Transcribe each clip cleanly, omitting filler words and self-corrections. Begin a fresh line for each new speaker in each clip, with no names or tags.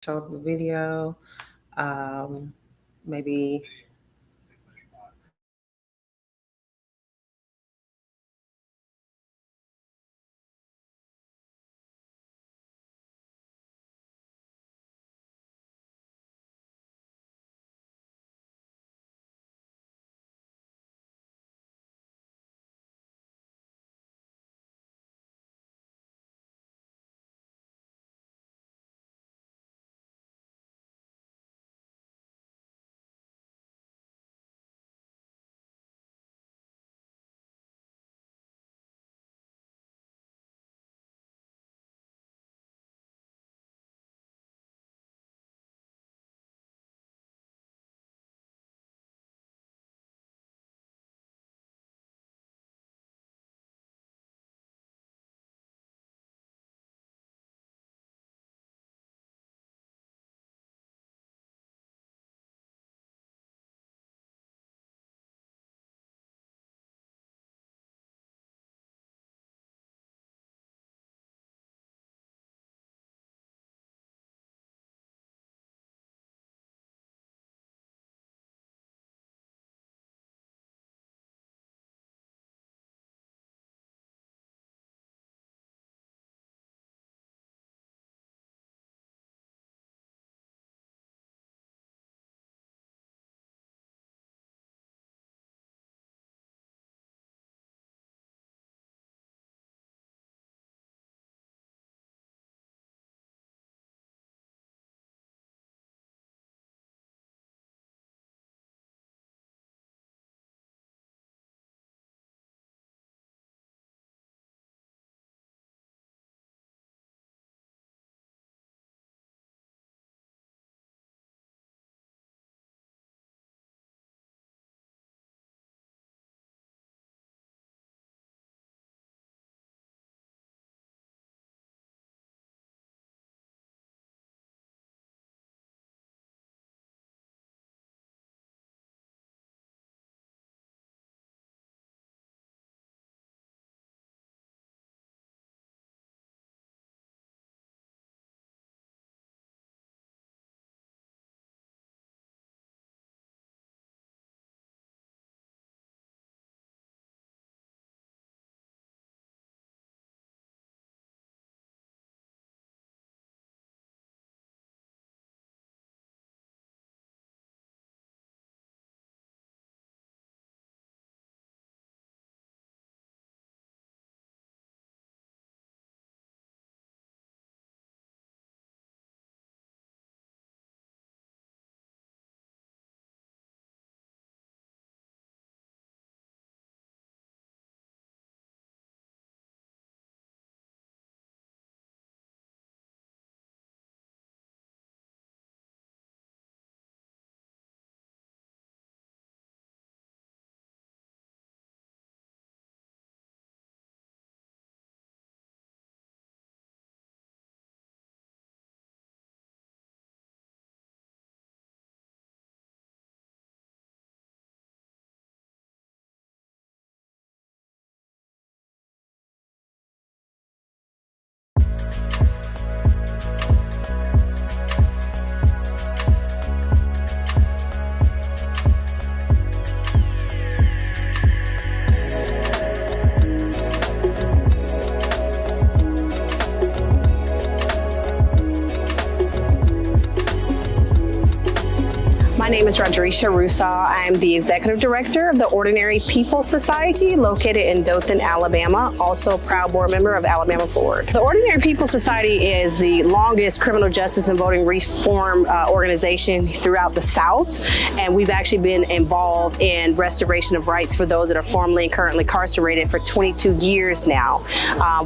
show the video, maybe
My name is Rodrisha Rusaw. I am the Executive Director of the Ordinary People Society located in Dothan, Alabama, also a proud board member of Alabama Forward. The Ordinary People Society is the longest criminal justice and voting reform organization throughout the South, and we've actually been involved in restoration of rights for those that are formerly and currently incarcerated for 22 years now.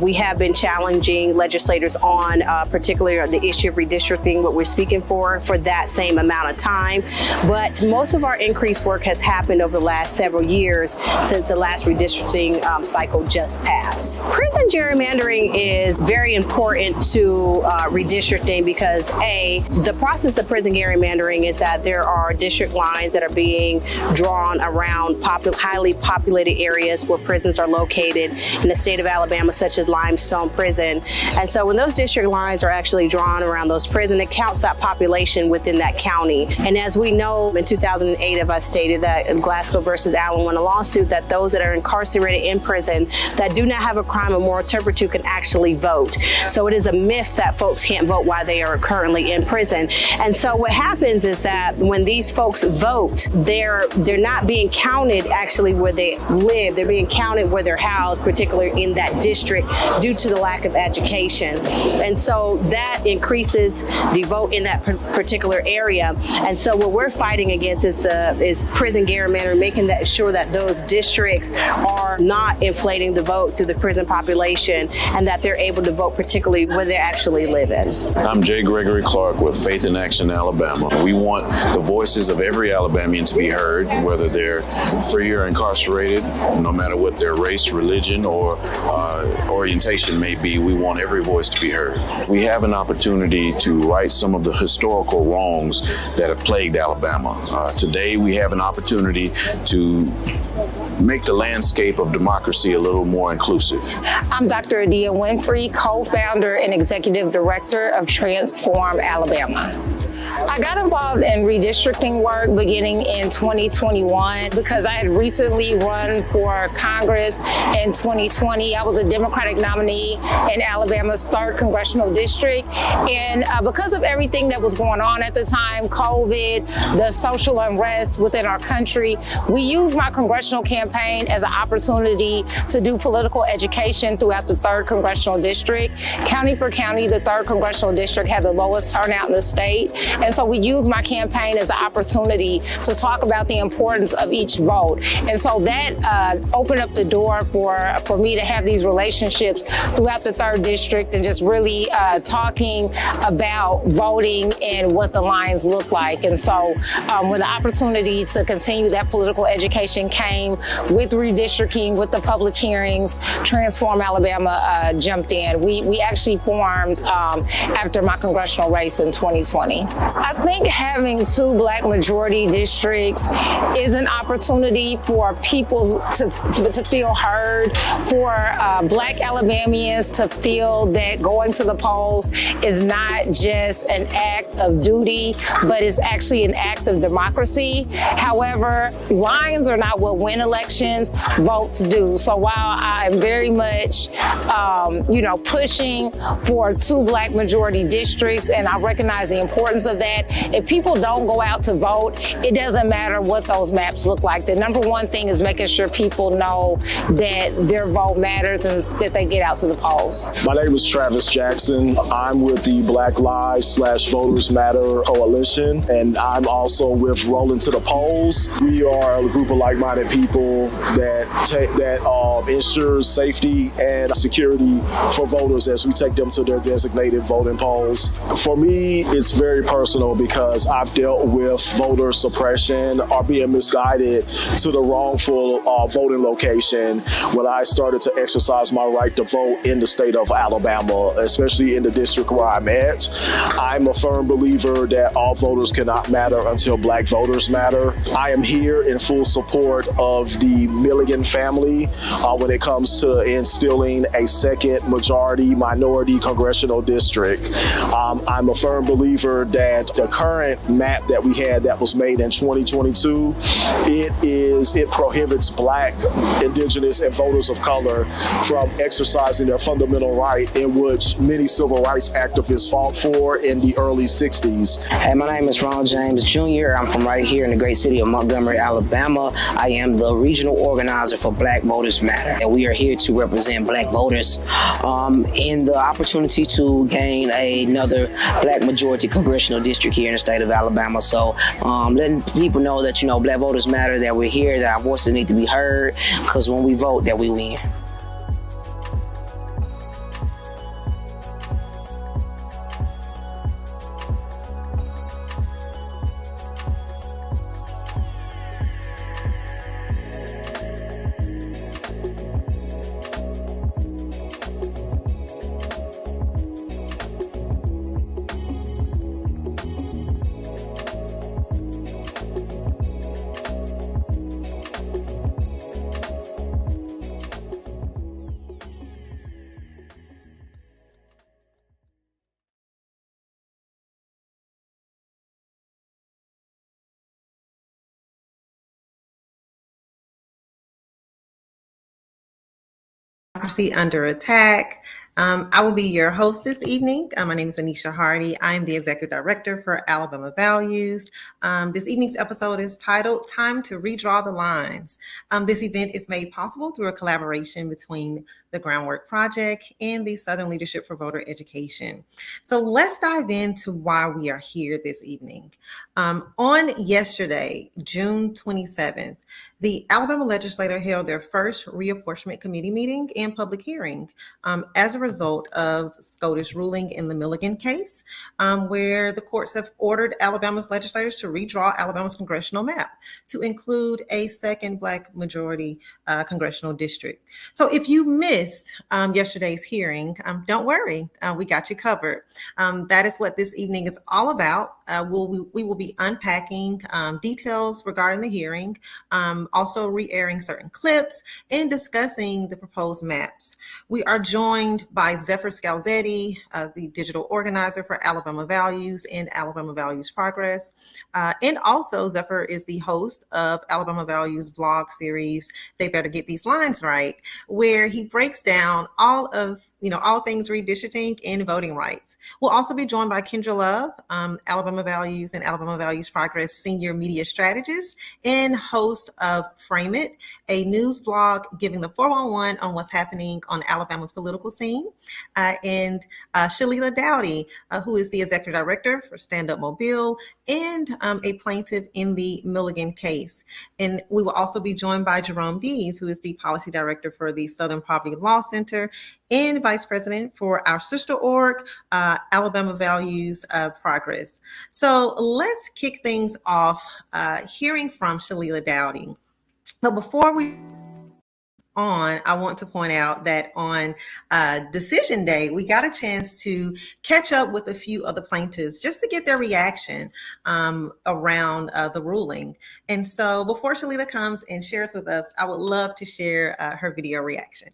We have been challenging legislators on particularly the issue of redistricting, what we're speaking for that same amount of time. but most of our increased work has happened over the last several years since the last redistricting cycle just passed. Prison gerrymandering is very important to redistricting because the process of prison gerrymandering is that there are district lines that are being drawn around highly populated areas where prisons are located in the state of Alabama, such as Limestone Prison. And so when those district lines are actually drawn around those prisons, it counts that population within that county. And as we know, in 2008, as I stated, that Glasgow versus Allen won a lawsuit that those that are incarcerated in prison that do not have a crime of moral turpitude can actually vote. So it is a myth that folks can't vote while they are currently in prison. And so what happens is that when these folks vote, they're not being counted actually where they live. They're being counted where they're housed, particularly in that district, due to the lack of education. And so that increases the vote in that particular area. And so what we're fighting against is prison gerrymandering, making sure that those districts are not inflating the vote through the prison population and that they're able to vote particularly where they actually live in.
I'm Jay Gregory Clark with Faith in Action Alabama. We want the voices of every Alabamian to be heard, whether they're free or incarcerated, no matter what their race, religion, or orientation may be. We want every voice to be heard. We have an opportunity to right some of the historical wrongs that have plagued Alabama. Today, we have an opportunity to make the landscape of democracy a little more inclusive.
I'm Dr. Adia Winfrey, co-founder and executive director of Transform Alabama. I got involved in redistricting work beginning in 2021 because I had recently run for Congress in 2020. I was a Democratic nominee in Alabama's 3rd Congressional District. And because of everything that was going on at the time, COVID, the social unrest within our country, we used my congressional campaign as an opportunity to do political education throughout the 3rd Congressional District. County for county, the 3rd Congressional District had the lowest turnout in the state. And so we used my campaign as an opportunity to talk about the importance of each vote. And so that opened up the door for me to have these relationships throughout the 3rd District and just really talking about voting and what the lines look like. And so when the opportunity to continue that political education came with redistricting, with the public hearings, Transform Alabama jumped in. We actually formed after my congressional race in 2020. I think having 2 Black majority districts is an opportunity for people to feel heard, for Black Alabamians to feel that going to the polls is not just an act of duty, but is actually an act of democracy. However, lines are not what win elections, votes do. So while I am very much, pushing for 2 Black majority districts, and I recognize the importance of that, if people don't go out to vote, it doesn't matter what those maps look like. The number one thing is making sure people know that their vote matters and that they get out to the polls.
My name is Travis Jackson. I'm with the Black Lives /Voters Matter Coalition, and I'm also with Rolling to the Polls. We are a group of like-minded people that ensures safety and security for voters as we take them to their designated voting polls. For me, it's very personal because I've dealt with voter suppression or being misguided to the wrongful voting location when I started to exercise my right to vote in the state of Alabama, especially in the district where I'm at. I'm a firm believer that all voters cannot matter until Black voters matter. I am here in full support of the Milligan family when it comes to instilling a second majority minority congressional district. I'm a firm believer that the current map that we had that was made in 2022, it prohibits Black, Indigenous, and voters of color from exercising their fundamental right in which many civil rights activists fought for in the early 60s.
Hey, my name is Ronald James Jr. I'm from right here in the great city of Montgomery, Alabama. I am the regional organizer for Black Voters Matter, and we are here to represent Black voters in the opportunity to gain another Black majority congressional district here in the state of Alabama. So letting people know that, Black voters matter, that we're here, that our voices need to be heard, because when we vote, that we win.
Democracy Under Attack. I will be your host this evening. My name is Anisha Hardy. I am the Executive Director for Alabama Values. This evening's episode is titled Time to Redraw the Lines. This event is made possible through a collaboration between the Groundwork Project and the Southern Leadership for Voter Education. So let's dive into why we are here this evening. On yesterday, June 27th, the Alabama legislature held their first reapportionment committee meeting and public hearing as a result of SCOTUS ruling in the Milligan case, where the courts have ordered Alabama's legislators to redraw Alabama's congressional map to include a second Black majority congressional district. So if you missed yesterday's hearing, don't worry, we got you covered. That is what this evening is all about. We will be unpacking details regarding the hearing, also re-airing certain clips and discussing the proposed maps. We are joined by Zephyr Scalzetti, the digital organizer for Alabama Values and Alabama Values Progress. And also Zephyr is the host of Alabama Values blog series, They Better Get These Lines Right, where he breaks down all things redistricting and voting rights. We'll also be joined by Kendra Love, Alabama Values and Alabama Values Progress senior media strategist and host of Frame It, a news blog giving the 411 on what's happening on Alabama's political scene, and Shalila Dowdy, who is the executive director for Stand Up Mobile and a plaintiff in the Milligan case. And we will also be joined by Jerome Dees, who is the policy director for the Southern Poverty Law Center and vice president for our sister org, Alabama Values Progress. So let's kick things off hearing from Shalila Dowdy. But before we I want to point out that on decision day, we got a chance to catch up with a few of the plaintiffs just to get their reaction around the ruling. And so before Shalila comes and shares with us, I would love to share her video reaction.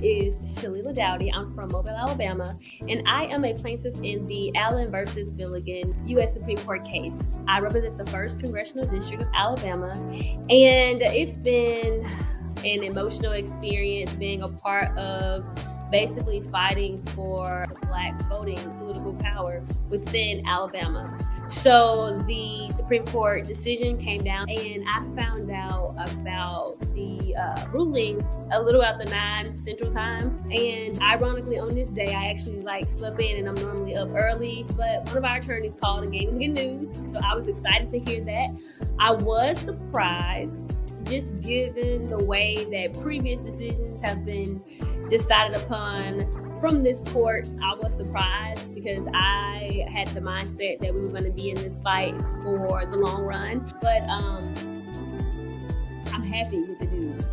Is Shalila Dowdy. I'm from Mobile, Alabama, and I am a plaintiff in the Allen versus Milligan U.S. Supreme Court case. I represent the 1st Congressional District of Alabama, and it's been an emotional experience being a part of basically fighting for Black voting political power within Alabama. So the Supreme Court decision came down, and I found out about the ruling a little after 9 Central Time. And ironically, on this day, I actually slept in, and I'm normally up early. But one of our attorneys called and gave me the good news, so I was excited to hear that. I was surprised, just given the way that previous decisions have been decided upon from this court. I was surprised because I had the mindset that we were going to be in this fight for the long run. But I'm happy with the news.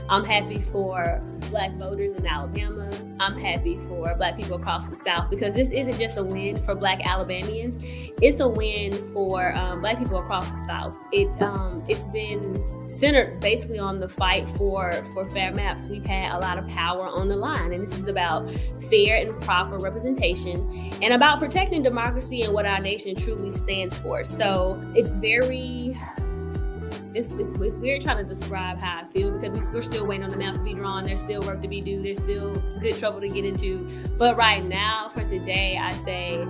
I'm happy for Black voters in Alabama. I'm happy for Black people across the South, because this isn't just a win for Black Alabamians. It's a win for Black people across the South. It's been centered basically on the fight for fair maps. We've had a lot of power on the line, and this is about fair and proper representation and about protecting democracy and what our nation truly stands for. So it's weird trying to describe how I feel, because we're still waiting on the maps to be drawn. There's still work to be due. There's still good trouble to get into. But right now, for today, I say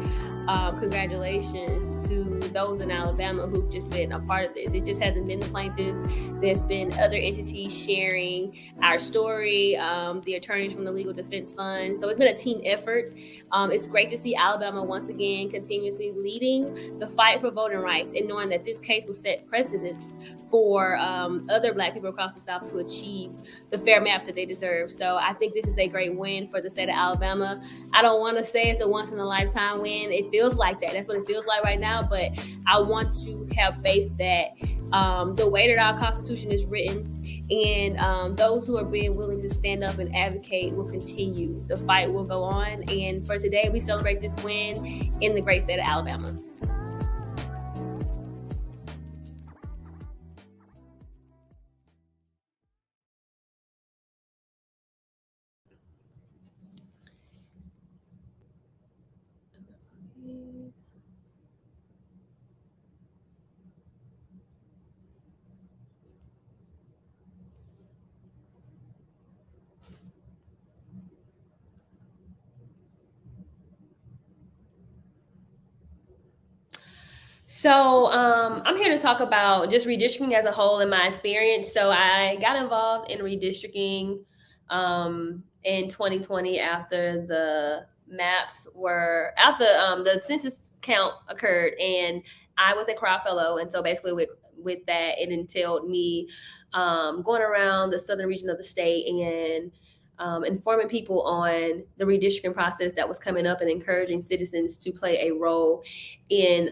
congratulations to those in Alabama who've just been a part of this. It just hasn't been the plaintiff. There's been other entities sharing our story, the attorneys from the Legal Defense Fund. So it's been a team effort. It's great to see Alabama once again continuously leading the fight for voting rights, and knowing that this case will set precedents for other Black people across the South to achieve the fair maps that they deserve. So I think this is a great win for the state of Alabama. I don't want to say it's a once-in-a-lifetime win. It feels like that. That's what it feels like right now. But I want to have faith that the way that our Constitution is written And those who are being willing to stand up and advocate will continue. The fight will go on. And for today, we celebrate this win in the great state of Alabama. So I'm here to talk about just redistricting as a whole in my experience. So I got involved in redistricting in 2020 after the maps were, after the census count occurred, and I was a crowd fellow. And so basically with that, it entailed me going around the southern region of the state and informing people on the redistricting process that was coming up and encouraging citizens to play a role in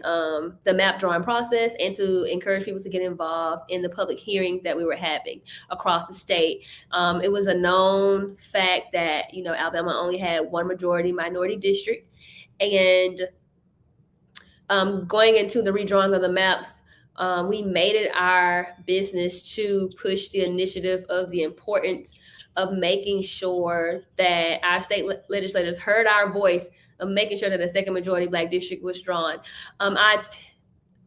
the map drawing process and to encourage people to get involved in the public hearings that we were having across the state. It was a known fact that, Alabama only had one majority minority district, and going into the redrawing of the maps, we made it our business to push the initiative of the importance of making sure that our state legislators heard our voice of making sure that a second majority Black district was drawn. I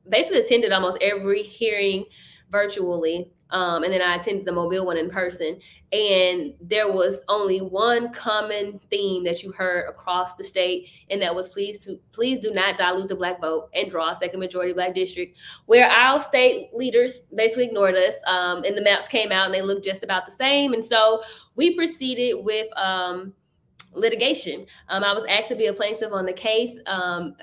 basically attended almost every hearing virtually, and then I attended the Mobile one in person. And there was only one common theme that you heard across the state, and that was please do not dilute the Black vote and draw a second majority Black district, where our state leaders basically ignored us, and the maps came out and they looked just about the same. And so we proceeded with litigation. I was asked to be a plaintiff on the case,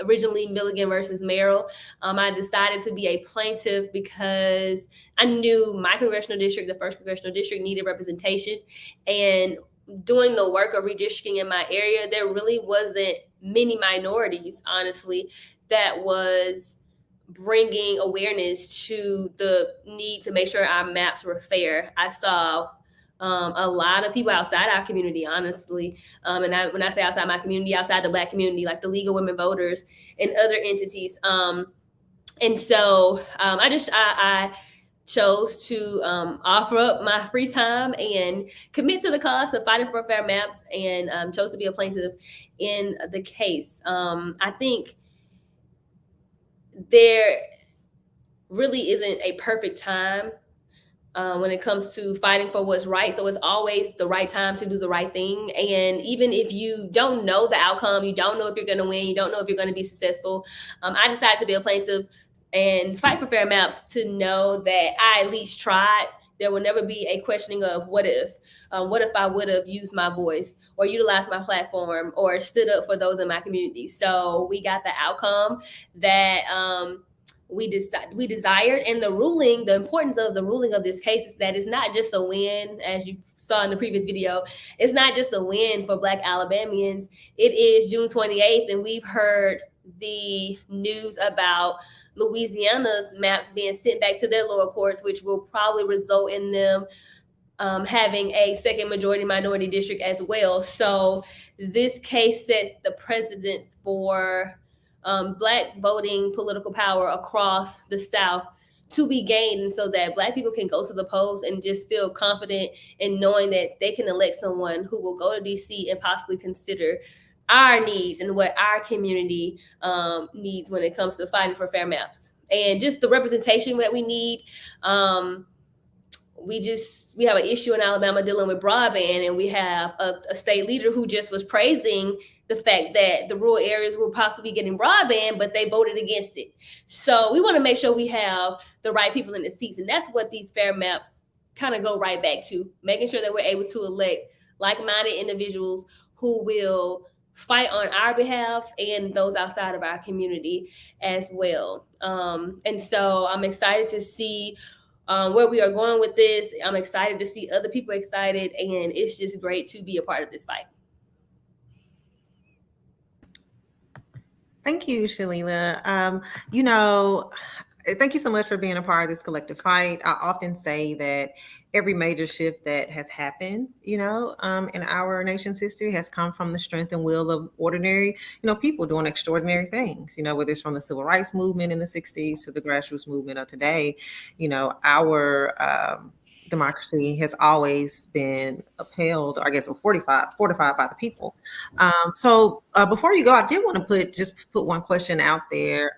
originally Milligan versus Merrill. I decided to be a plaintiff because I knew my congressional district, the 1st congressional district, needed representation. And doing the work of redistricting in my area, there really wasn't many minorities, honestly, that was bringing awareness to the need to make sure our maps were fair. I saw a lot of people outside our community, honestly. When I say outside my community, outside the Black community, like the League of Women Voters and other entities. And so I chose to offer up my free time and commit to the cause of fighting for fair maps, and chose to be a plaintiff in the case. I think there really isn't a perfect time when it comes to fighting for what's right. So it's always the right time to do the right thing. And even if you don't know the outcome, you don't know if you're going to win, you don't know if you're going to be successful, I decided to be a plaintiff and fight for fair maps to know that I at least tried. There will never be a questioning of what if I would have used my voice or utilized my platform or stood up for those in my community. So we got the outcome that we desired. And the importance of the ruling of this case is that it's not just a win, as you saw in the previous video. It's not just a win for Black Alabamians. It is June 28th, and we've heard the news about Louisiana's maps being sent back to their lower courts, which will probably result in them having a second majority minority district as well. So this case sets the precedence for Black voting political power across the South to be gained, and so that Black people can go to the polls and just feel confident in knowing that they can elect someone who will go to DC and possibly consider our needs and what our community needs when it comes to fighting for fair maps and just the representation that we need. We have an issue in Alabama dealing with broadband, and we have a state leader who just was praising the fact that the rural areas were possibly getting broadband, but they voted against it. So we want to make sure we have the right people in the seats. And that's what these fair maps kind of go right back to, making sure that we're able to elect like-minded individuals who will fight on our behalf and those outside of our community as well. And so I'm excited to see where we are going with this. I'm excited to see other people excited, and it's just great to be a part of this fight.
Thank you, Shalila. Thank you so much for being a part of this collective fight. I often say that every major shift that has happened, in our nation's history has come from the strength and will of ordinary, people doing extraordinary things, whether it's from the civil rights movement in the 60s to the grassroots movement of today, our democracy has always been upheld, or I guess fortified by the people. So before you go, I did want to put one question out there.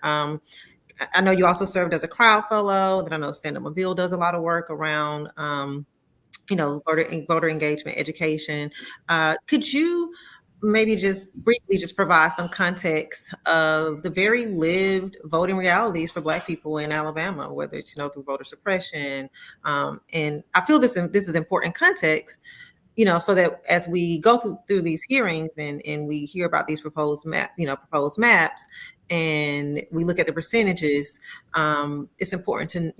I know you also served as a crowd fellow. That I know Stand Up Mobile does a lot of work around, voter engagement, education. Could you maybe just briefly provide some context of the very lived voting realities for Black people in Alabama, whether it's through voter suppression, and I feel this is important context, so that as we go through these hearings and we hear about these proposed maps, and we look at the percentages, it's important to,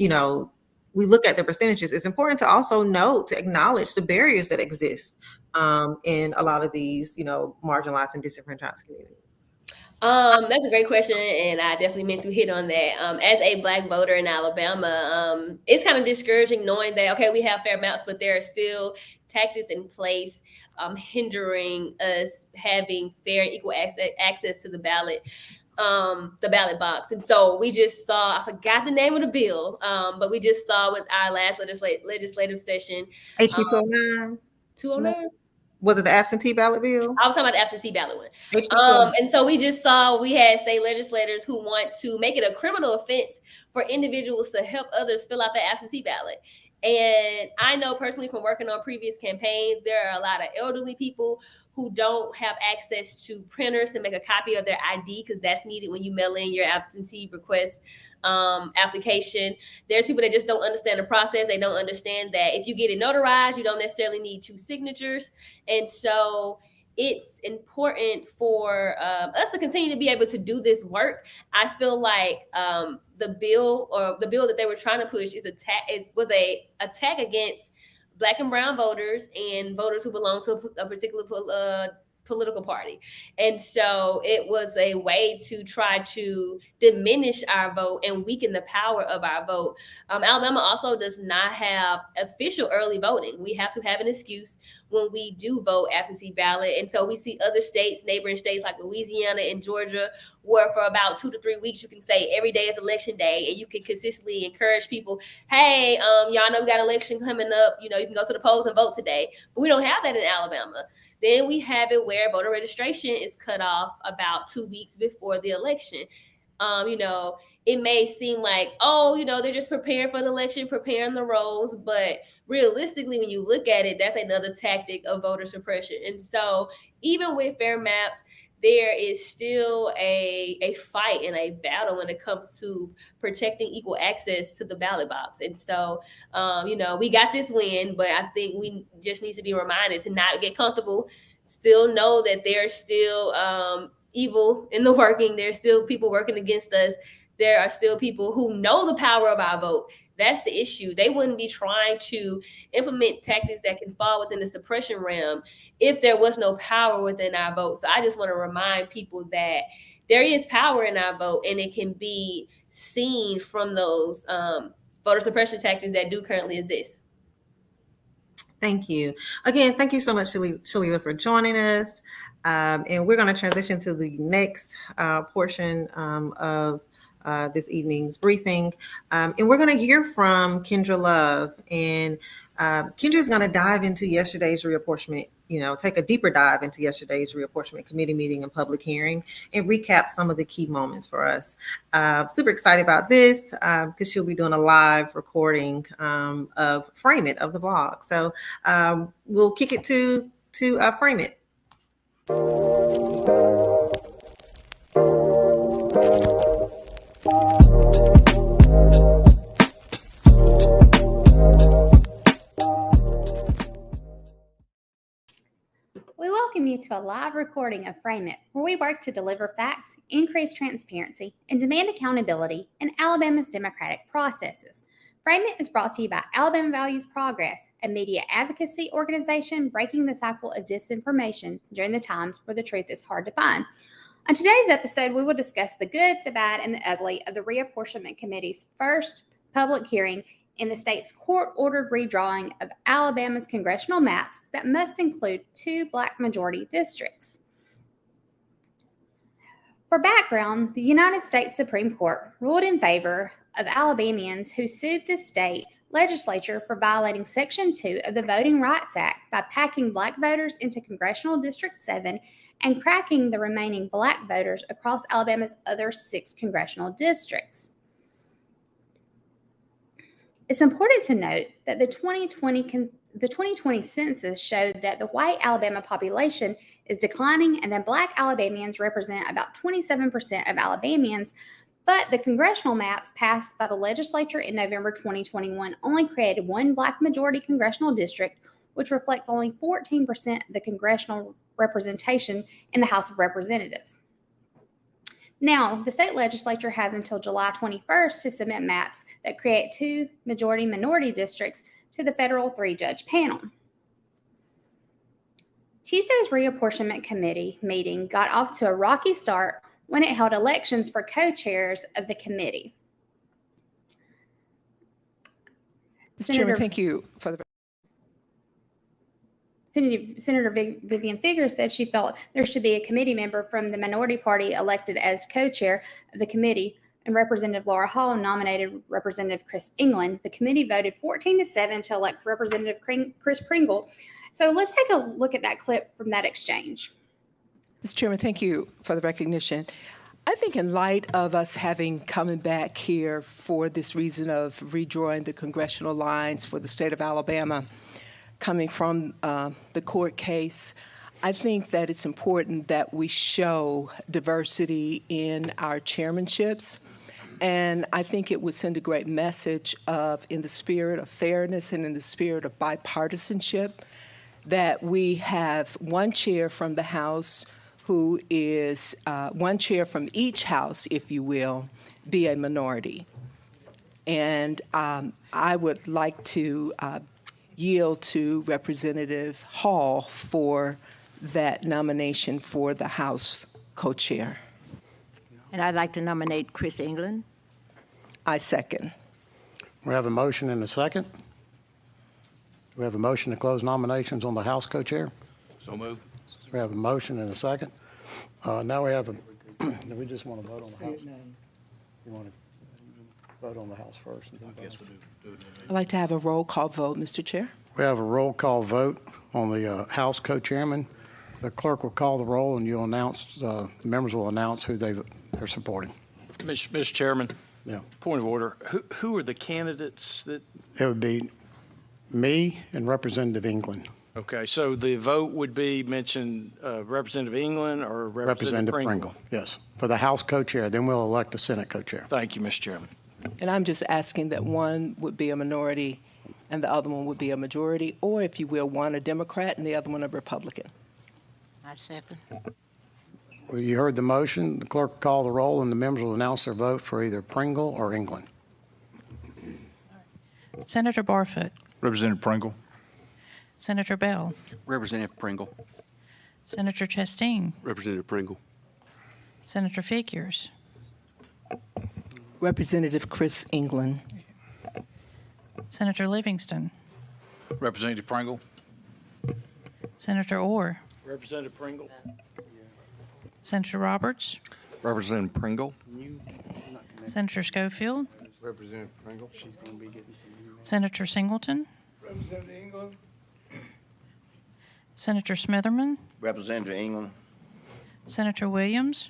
we look at the percentages. It's important to also to acknowledge the barriers that exist in a lot of these, marginalized and disenfranchised communities.
That's a great question, and I definitely meant to hit on that. As a Black voter in Alabama, it's kind of discouraging knowing that, okay, we have fair maps, but there are still tactics in place hindering us having fair and equal access to the ballot box. And so we just saw, I forgot the name of the bill, but we just saw with our last legislative session.
HB 209?
209?
Was it the absentee ballot bill?
I was talking about the absentee ballot one. And so we just saw, we had state legislators who want to make it a criminal offense for individuals to help others fill out the absentee ballot. And I know personally from working on previous campaigns, there are a lot of elderly people who don't have access to printers to make a copy of their ID, because that's needed when you mail in your absentee request application. There's people that just don't understand the process. They don't understand that if you get it notarized, you don't necessarily need 2 signatures. And so it's important for us to continue to be able to do this work. I feel like the bill that they were trying to push was a attack against Black and brown voters and voters who belong to a particular political party. And so it was a way to try to diminish our vote and weaken the power of our vote. Alabama also does not have official early voting. We have to have an excuse when we do vote absentee ballot. And so we see other states, neighboring states like Louisiana and Georgia, where for about 2 to 3 weeks, you can say every day is election day, and you can consistently encourage people, hey, y'all know we got election coming up. You can go to the polls and vote today. But we don't have that in Alabama. Then we have it where voter registration is cut off about 2 weeks before the election. It may seem like, they're just preparing for the election, preparing the rolls. But realistically, when you look at it, that's another tactic of voter suppression. And so even with fair maps, there is still a fight and a battle when it comes to protecting equal access to the ballot box. And so, we got this win, but I think we just need to be reminded to not get comfortable, still know that there's still evil in the working. There's still people working against us. There are still people who know the power of our vote. That's the issue. They wouldn't be trying to implement tactics that can fall within the suppression realm if there was no power within our vote. So I just want to remind people that there is power in our vote, and it can be seen from those voter suppression tactics that do currently exist.
Thank you. Again, thank you so much, Shalila, for joining us. And we're going to transition to the next portion of this evening's briefing. And we're going to hear from Kendra Love. And Kendra's going to dive into yesterday's reapportionment, take a deeper dive into yesterday's reapportionment committee meeting and public hearing and recap some of the key moments for us. Super excited about this because she'll be doing a live recording of Frame It, of the vlog. So we'll kick it to Frame It.
We welcome you to a live recording of Frame It, where we work to deliver facts, increase transparency, and demand accountability in Alabama's democratic processes. Frame It is brought to you by Alabama Values Progress, a media advocacy organization breaking the cycle of disinformation during the times where the truth is hard to find. On today's episode, we will discuss the good, the bad, and the ugly of the Reapportionment Committee's first public hearing in the state's court-ordered redrawing of Alabama's congressional maps that must include 2 Black majority districts. For background, the United States Supreme Court ruled in favor of Alabamians who sued the state legislature for violating Section 2 of the Voting Rights Act by packing Black voters into Congressional District 7 and cracking the remaining Black voters across Alabama's other 6 congressional districts. It's important to note that the 2020 census showed that the white Alabama population is declining and that Black Alabamians represent about 27% of Alabamians, but the congressional maps passed by the legislature in November 2021 only created 1 Black majority congressional district, which reflects only 14% of the congressional representation in the House of Representatives. Now, the state legislature has until July 21st to submit maps that create 2 majority-minority districts to the federal 3-judge panel. Tuesday's Reapportionment Committee meeting got off to a rocky start when it held elections for co-chairs of the committee.
Mr. Chairman, thank you for the...
Senator Vivian Figures said she felt there should be a committee member from the minority party elected as co-chair of the committee, and Representative Laura Hall nominated Representative Chris England. The committee voted 14-7 to elect Representative Chris Pringle. So let's take a look at that clip from that exchange.
Mr. Chairman, thank you for the recognition. I think in light of us having coming back here for this reason of redrawing the congressional lines for the state of Alabama, coming from the court case, I think that it's important that we show diversity in our chairmanships. And I think it would send a great message of, in the spirit of fairness and in the spirit of bipartisanship, that we have 1 chair from the House who is 1 chair from each House, if you will, be a minority. And I would like to yield to Representative Hall for that nomination for the House co-chair.
And I'd like to nominate Chris England.
I second.
We have a motion and a second. We have a motion to close nominations on the House co-chair.
So moved.
We have a motion and a second. Now we have do we just want to vote on the House? You want to vote on the House first? And then vote?
I'd like to have a roll call vote, Mr. Chair.
We have a roll call vote on the House co-chairman. The clerk will call the roll, and you'll announce. The members will announce who they're supporting.
Mr. Chairman.
Yeah.
Point of order. Who are the candidates that?
It would be me and Representative England.
Okay, so the vote would be mentioned Representative England or Representative Pringle?
Yes, for the House co-chair. Then we'll elect a Senate co-chair.
Thank you, Mr. Chairman.
And I'm just asking that one would be a minority and the other one would be a majority, or if you will, one a Democrat and the other one a Republican.
I second.
Well, you heard the motion. The clerk will call the roll, and the members will announce their vote for either Pringle or England.
Senator Barfoot.
Representative Pringle.
Senator Bell.
Representative Pringle.
Senator Chastain.
Representative Pringle.
Senator Figures.
Representative Chris England.
Senator Livingston.
Representative Pringle.
Senator Orr.
Representative Pringle.
Senator Roberts.
Representative Pringle.
Senator Schofield.
Representative Pringle.
Senator Singleton.
Representative England.
Senator Smitherman.
Representative England.
Senator Williams.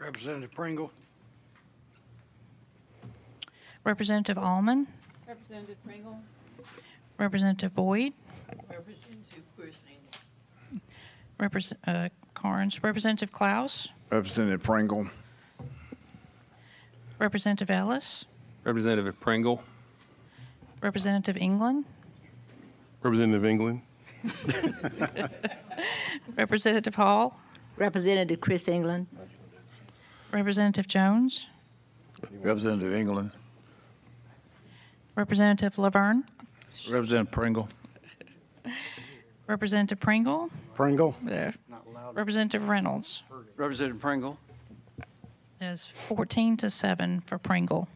Representative Pringle.
Representative Allman.
Representative Pringle.
Representative Boyd.
Representative Chris
Carnes. Representative Klaus.
Representative Pringle.
Representative Ellis.
Representative Pringle.
Representative England.
Representative England.
Representative Hall.
Representative Chris England.
Representative Jones.
Representative England.
Representative Laverne.
Representative Pringle.
Representative Pringle.
Pringle.
Representative Reynolds.
Representative Pringle.
There's 14-7 for Pringle.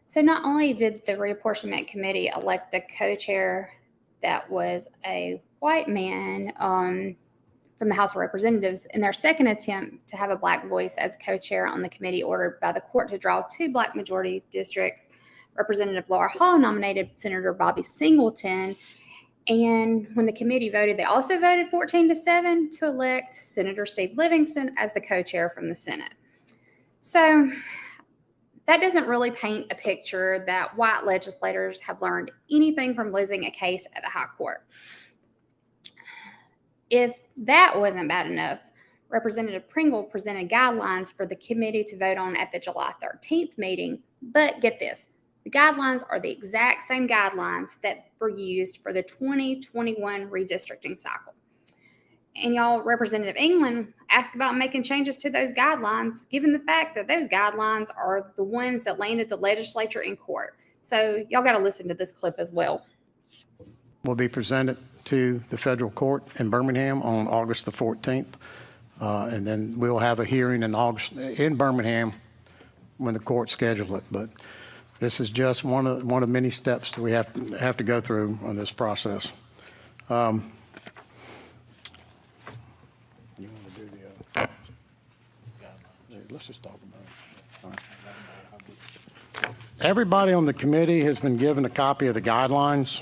So not only did the reapportionment committee elect a co-chair that was a white man from the House of Representatives, in their second attempt to have a black voice as co-chair on the committee ordered by the court to draw 2 black majority districts, Representative Laura Hall nominated Senator Bobby Singleton. And when the committee voted, they also voted 14-7 to elect Senator Steve Livingston as the co-chair from the Senate. So that doesn't really paint a picture that white legislators have learned anything from losing a case at the high court. If that wasn't bad enough, Representative Pringle presented guidelines for the committee to vote on at the July 13th meeting. But get this, the guidelines are the exact same guidelines that were used for the 2021 redistricting cycle. And y'all, Representative England asked about making changes to those guidelines, given the fact that those guidelines are the ones that landed the legislature in court. So y'all got to listen to this clip as well.
Will be presented to the federal court in Birmingham on August the 14th. And then we'll have a hearing in Birmingham when the court schedules it. But this is just one of many steps that we have to go through on this process. You want to do the let's just talk about it. All right. Everybody on the committee has been given a copy of the guidelines.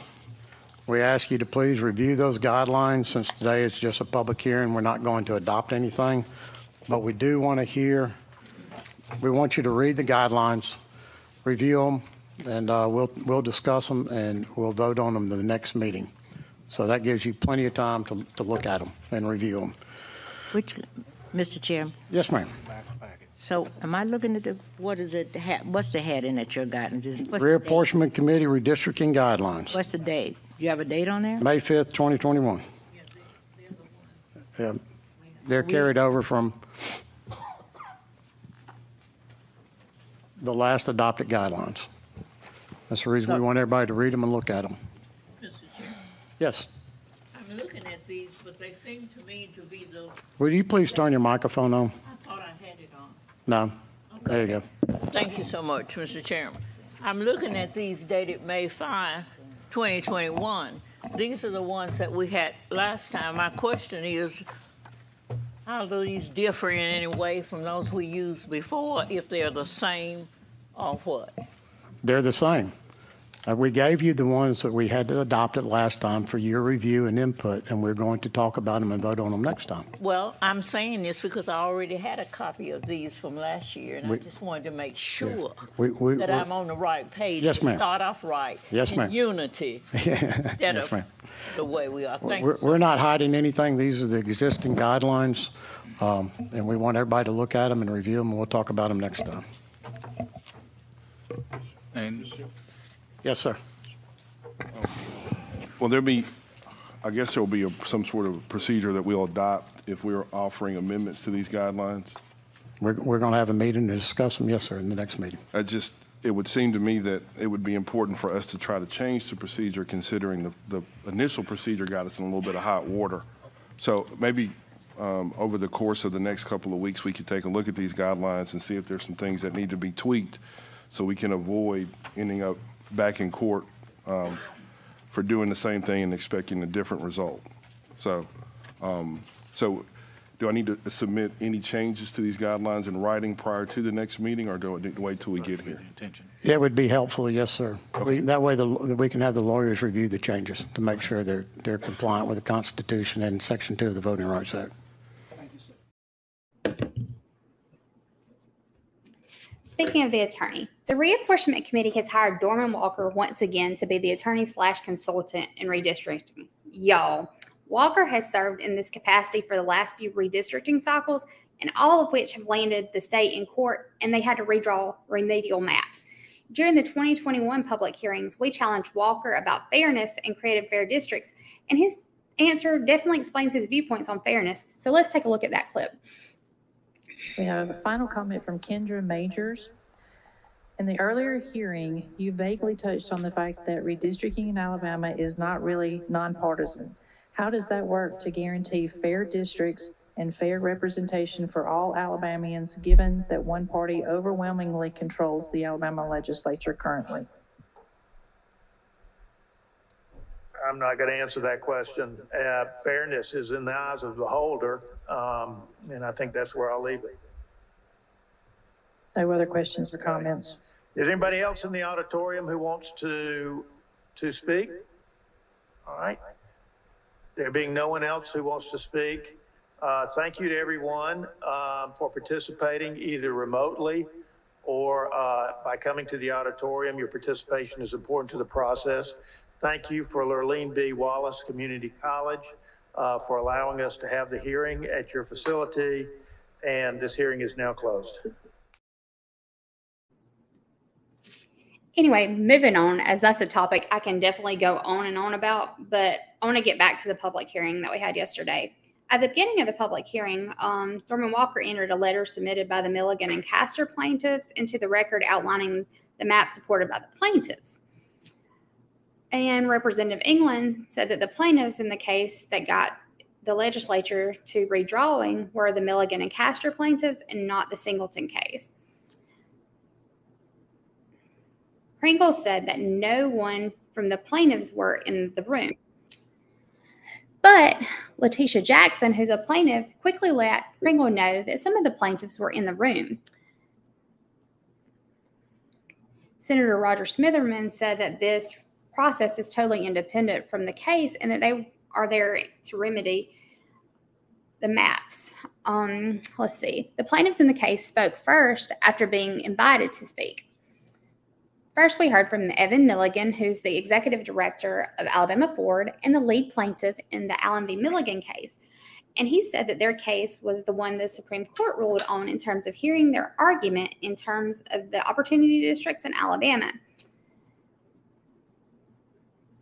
We ask you to please review those guidelines. Since today is just a public hearing, we're not going to adopt anything, but we do want to we want you to read the guidelines, review them, and we'll discuss them and we'll vote on them in the next meeting. So that gives you plenty of time to look at them and review them.
Mr. Chair.
Yes, ma'am.
So am I looking at what's the heading at your guidance?
Reapportionment Committee Redistricting Guidelines.
What's the date? Do you have a date on there?
May 5th, 2021. Yeah, they're carried over from the last adopted guidelines. That's the reason we want everybody to read them and look at them.
Mr. Chairman,
Yes.
I'm looking at these, but they seem to me to be the,
Will you please turn your microphone on?
I thought I had it on.
No. There you go.
Thank you so much, Mr. Chairman. I'm looking at these dated May 5, 2021. These are the ones that we had last time. My question is, how do these differ in any way from those we used before, if they're the same or what?
They're the same. We gave you the ones that we had to adopt it last time for your review and input, and we're going to talk about them and vote on them next time.
Well, I'm saying this because I already had a copy of these from last year, and I just wanted to make sure that I'm on the right page.
Yes, ma'am.
Start off right.
Yes, ma'am.
In unity. Instead
Yes,
of
ma'am.
the way we are. Thank you.
We're not hiding anything. These are the existing guidelines, and we want everybody to look at them and review them, and we'll talk about them next time.
And
Yes, sir.
Well, I guess there'll be some sort of procedure that we'll adopt if we're offering amendments to these guidelines.
We're going to have a meeting to discuss them, yes, sir, in the next meeting.
It would seem to me that it would be important for us to try to change the procedure, considering the initial procedure got us in a little bit of hot water. So maybe over the course of the next couple of weeks, we could take a look at these guidelines and see if there's some things that need to be tweaked so we can avoid ending up back in court for doing the same thing and expecting a different result. So do I need to submit any changes to these guidelines in writing prior to the next meeting, or do I need to wait till we get here?
It would be helpful, yes, sir. That way we can have the lawyers review the changes to make sure they're compliant with the Constitution and Section 2 of the Voting Rights Act.
Speaking of the attorney, the reapportionment committee has hired Dorman Walker once again to be the attorney/consultant in redistricting. Y'all, Walker has served in this capacity for the last few redistricting cycles, and all of which have landed the state in court, and they had to redraw remedial maps. During the 2021 public hearings, we challenged Walker about fairness and created fair districts, and his answer definitely explains his viewpoints on fairness. So let's take a look at that clip.
We have a final comment from Kendra Majors. In the earlier hearing, you vaguely touched on the fact that redistricting in Alabama is not really nonpartisan. How does that work to guarantee fair districts and fair representation for all Alabamians, given that one party overwhelmingly controls the Alabama legislature currently?
I'm not going to answer that question. Fairness is in the eyes of the holder, and I think that's where I'll leave it.
No other questions or comments?
Is anybody else in the auditorium who wants to speak? All right. There being no one else who wants to speak, thank you to everyone for participating either remotely or by coming to the auditorium. Your participation is important to the process. Thank you for Lurleen B. Wallace Community College for allowing us to have the hearing at your facility, and this hearing is now closed.
Anyway, moving on, as that's a topic I can definitely go on and on about, but I want to get back to the public hearing that we had yesterday. At the beginning of the public hearing, Thurman Walker entered a letter submitted by the Milligan and Castor plaintiffs into the record outlining the map supported by the plaintiffs. And Representative England said that the plaintiffs in the case that got the legislature to redrawing were the Milligan and Castor plaintiffs and not the Singleton case. Pringle said that no one from the plaintiffs were in the room. But Letitia Jackson, who's a plaintiff, quickly let Pringle know that some of the plaintiffs were in the room. Senator Roger Smitherman said that this process is totally independent from the case and that they are there to remedy the maps. Let's see. The plaintiffs in the case spoke first after being invited to speak. First, we heard from Evan Milligan, who's the executive director of Alabama Ford and the lead plaintiff in the Allen v. Milligan case. And he said that their case was the one the Supreme Court ruled on in terms of hearing their argument in terms of the opportunity districts in Alabama.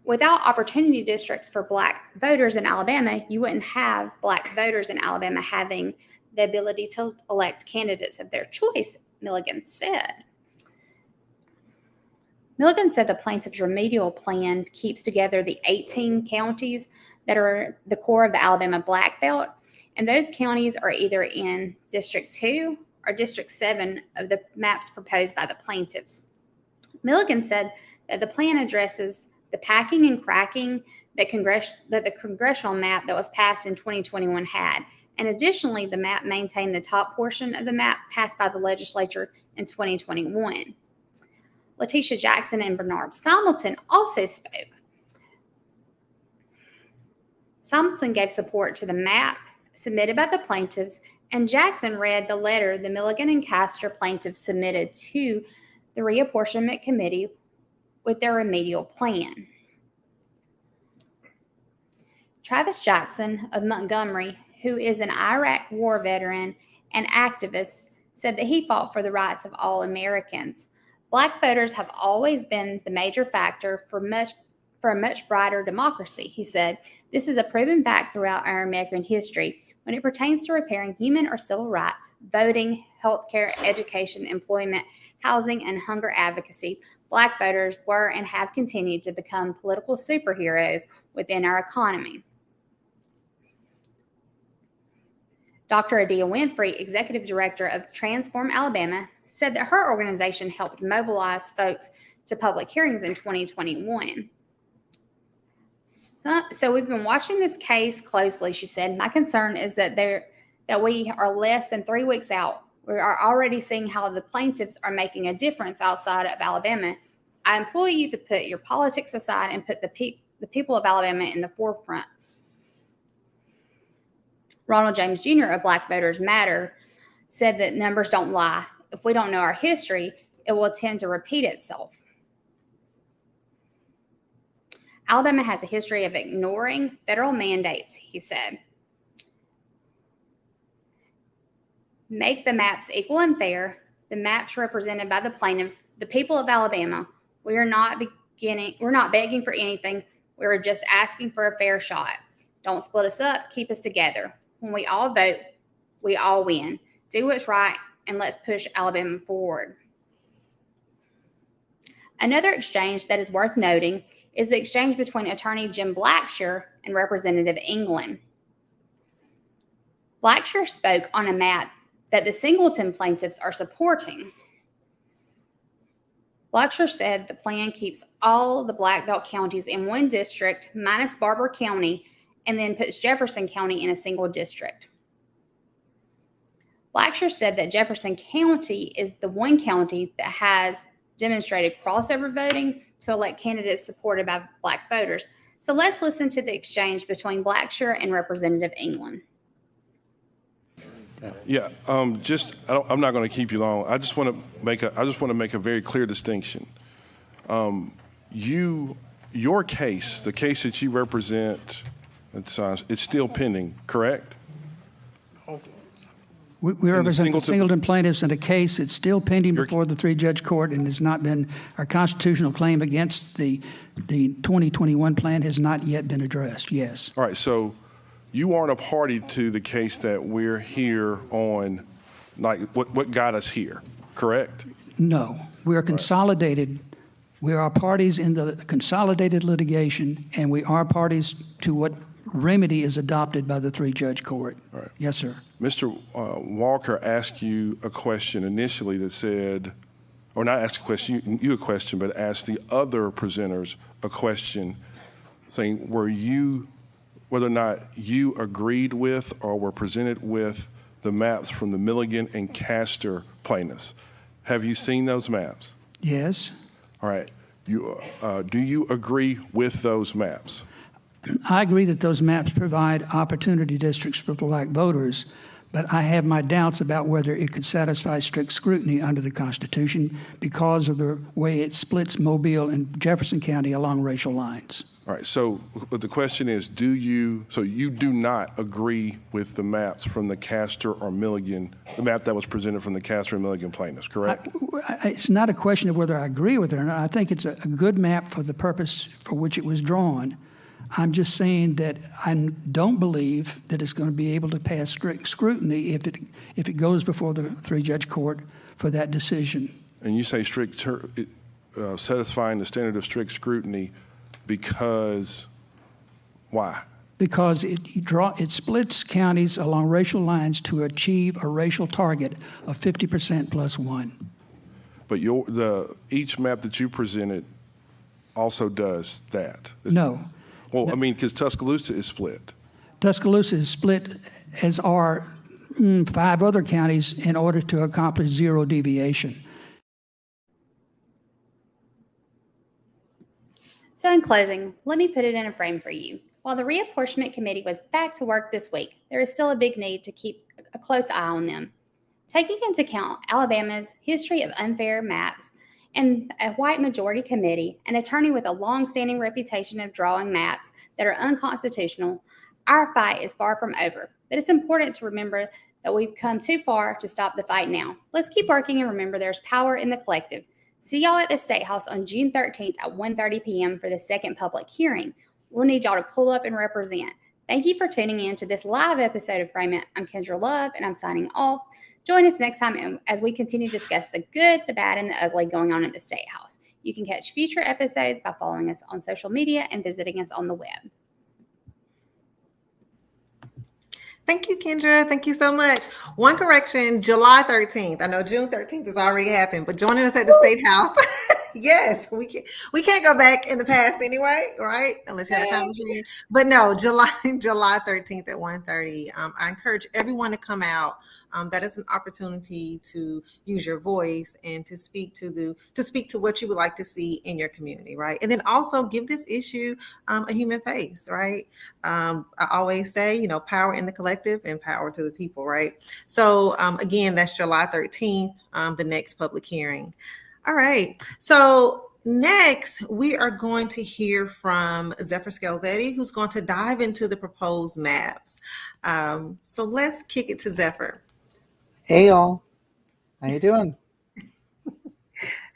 Without opportunity districts for Black voters in Alabama, you wouldn't have Black voters in Alabama having the ability to elect candidates of their choice, Milligan said. Milligan said the plaintiff's remedial plan keeps together the 18 counties that are the core of the Alabama Black Belt, and those counties are either in District 2 or District 7 of the maps proposed by the plaintiffs. Milligan said that the plan addresses the packing and cracking that the congressional map that was passed in 2021 had, and additionally, the map maintained the top portion of the map passed by the legislature in 2021. Letitia Jackson and Bernard Simulton also spoke. Simulton gave support to the map submitted by the plaintiffs, and Jackson read the letter the Milligan and Castor plaintiffs submitted to the reapportionment committee with their remedial plan. Travis Jackson of Montgomery, who is an Iraq war veteran and activist, said that he fought for the rights of all Americans. Black voters have always been the major factor for a much brighter democracy, he said. This is a proven fact throughout our American history. When it pertains to repairing human or civil rights, voting, healthcare, education, employment, housing, and hunger advocacy, Black voters were and have continued to become political superheroes within our economy. Dr. Adia Winfrey, executive director of Transform Alabama, said that her organization helped mobilize folks to public hearings in 2021. So we've been watching this case closely, she said. My concern is that we are less than 3 weeks out. We are already seeing how the plaintiffs are making a difference outside of Alabama. I implore you to put your politics aside and put the people of Alabama in the forefront. Ronald James Jr. of Black Voters Matter said that numbers don't lie. If we don't know our history, it will tend to repeat itself. Alabama has a history of ignoring federal mandates, he said. Make the maps equal and fair. The maps represented by the plaintiffs, the people of Alabama. We're not begging for anything. We're just asking for a fair shot. Don't split us up. Keep us together. When we all vote, we all win. Do what's right, and let's push Alabama forward. Another exchange that is worth noting is the exchange between Attorney Jim Blackshear and Representative England. Blackshear spoke on a map that the Singleton plaintiffs are supporting. Blackshear said the plan keeps all the Black Belt counties in one district minus Barber County and then puts Jefferson County in a single district. Blackshear said that Jefferson County is the one county that has demonstrated crossover voting to elect candidates supported by Black voters. So let's listen to the exchange between Blackshear and Representative England.
Yeah, I'm not going to keep you long. I just want to make a very clear distinction. Your case, the case that you represent, it's still pending, correct?
We represent the Singleton plaintiffs in a case that's still pending before the three-judge court and has not been, our constitutional claim against the 2021 plan has not yet been addressed, yes.
All right, so you aren't a party to the case that we're here on, like what got us here, correct?
No, we are consolidated. We are parties in the consolidated litigation, and we are parties to what remedy is adopted by the three-judge court.
All right.
Yes, sir.
Mr. Walker asked you a question initially that said, or not asked a question, you a question, but asked the other presenters a question saying, whether or not you agreed with or were presented with the maps from the Milligan and Castor plaintiffs. Have you seen those maps?
Yes.
All right. Do you agree with those maps?
I agree that those maps provide opportunity districts for Black voters, but I have my doubts about whether it could satisfy strict scrutiny under the Constitution because of the way it splits Mobile and Jefferson County along racial lines.
All right, so the question is, you do not agree with the maps from the Castor or Milligan, the map that was presented from the Castor and Milligan plaintiffs, correct?
It's not a question of whether I agree with it or not. I think it's a good map for the purpose for which it was drawn. I'm just saying that I don't believe that it's going to be able to pass strict scrutiny if it goes before the three-judge court for that decision.
And you say satisfying the standard of strict scrutiny because why?
Because it splits counties along racial lines to achieve a racial target of 50% plus one.
But each map that you presented also does that.
No.
Well, I mean, because Tuscaloosa is split.
Tuscaloosa is split, as are 5 other counties, in order to accomplish zero deviation.
So in closing, let me put it in a frame for you. While the reapportionment committee was back to work this week, there is still a big need to keep a close eye on them. Taking into account Alabama's history of unfair maps and a white majority committee, an attorney with a long-standing reputation of drawing maps that are unconstitutional, our fight is far from over. But it's important to remember that we've come too far to stop the fight now. Let's keep working and remember there's power in the collective. See y'all at the State House on June 13th at 1:30 p.m. for the second public hearing. We'll need y'all to pull up and represent. Thank you for tuning in to this live episode of Frame It. I'm Kendra Love, and I'm signing off. Join us next time as we continue to discuss the good, the bad, and the ugly going on at the State House. You can catch future episodes by following us on social media and visiting us on the web.
Thank you, Kendra. Thank you so much. One correction, July 13th. I know June 13th has already happened, but joining us at the State House. Yes, we can't go back in the past anyway, right? Unless you have a time machine. But no, July 13th at 1:30. I encourage everyone to come out. That is an opportunity to use your voice and to speak to what you would like to see in your community, right? And then also give this issue a human face, right? I always say, power in the collective and power to the people, right? So again, that's July 13th, the next public hearing. All right. So next, we are going to hear from Zephyr Scalzetti, who's going to dive into the proposed maps. So let's kick it to Zephyr.
Hey, y'all. How you doing?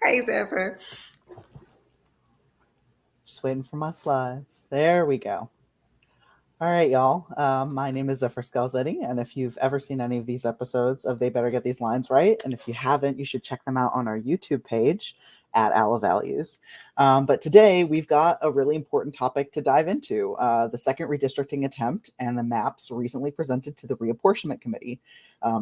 Hey, Zephyr.
Just waiting for my slides. There we go. All right, y'all. My name is Zephyr Scalzetti, and if you've ever seen any of these episodes of They Better Get These Lines Right, and if you haven't, you should check them out on our YouTube page. at Ala Values. But today we've got a really important topic to dive into, the second redistricting attempt and the maps recently presented to the Reapportionment Committee.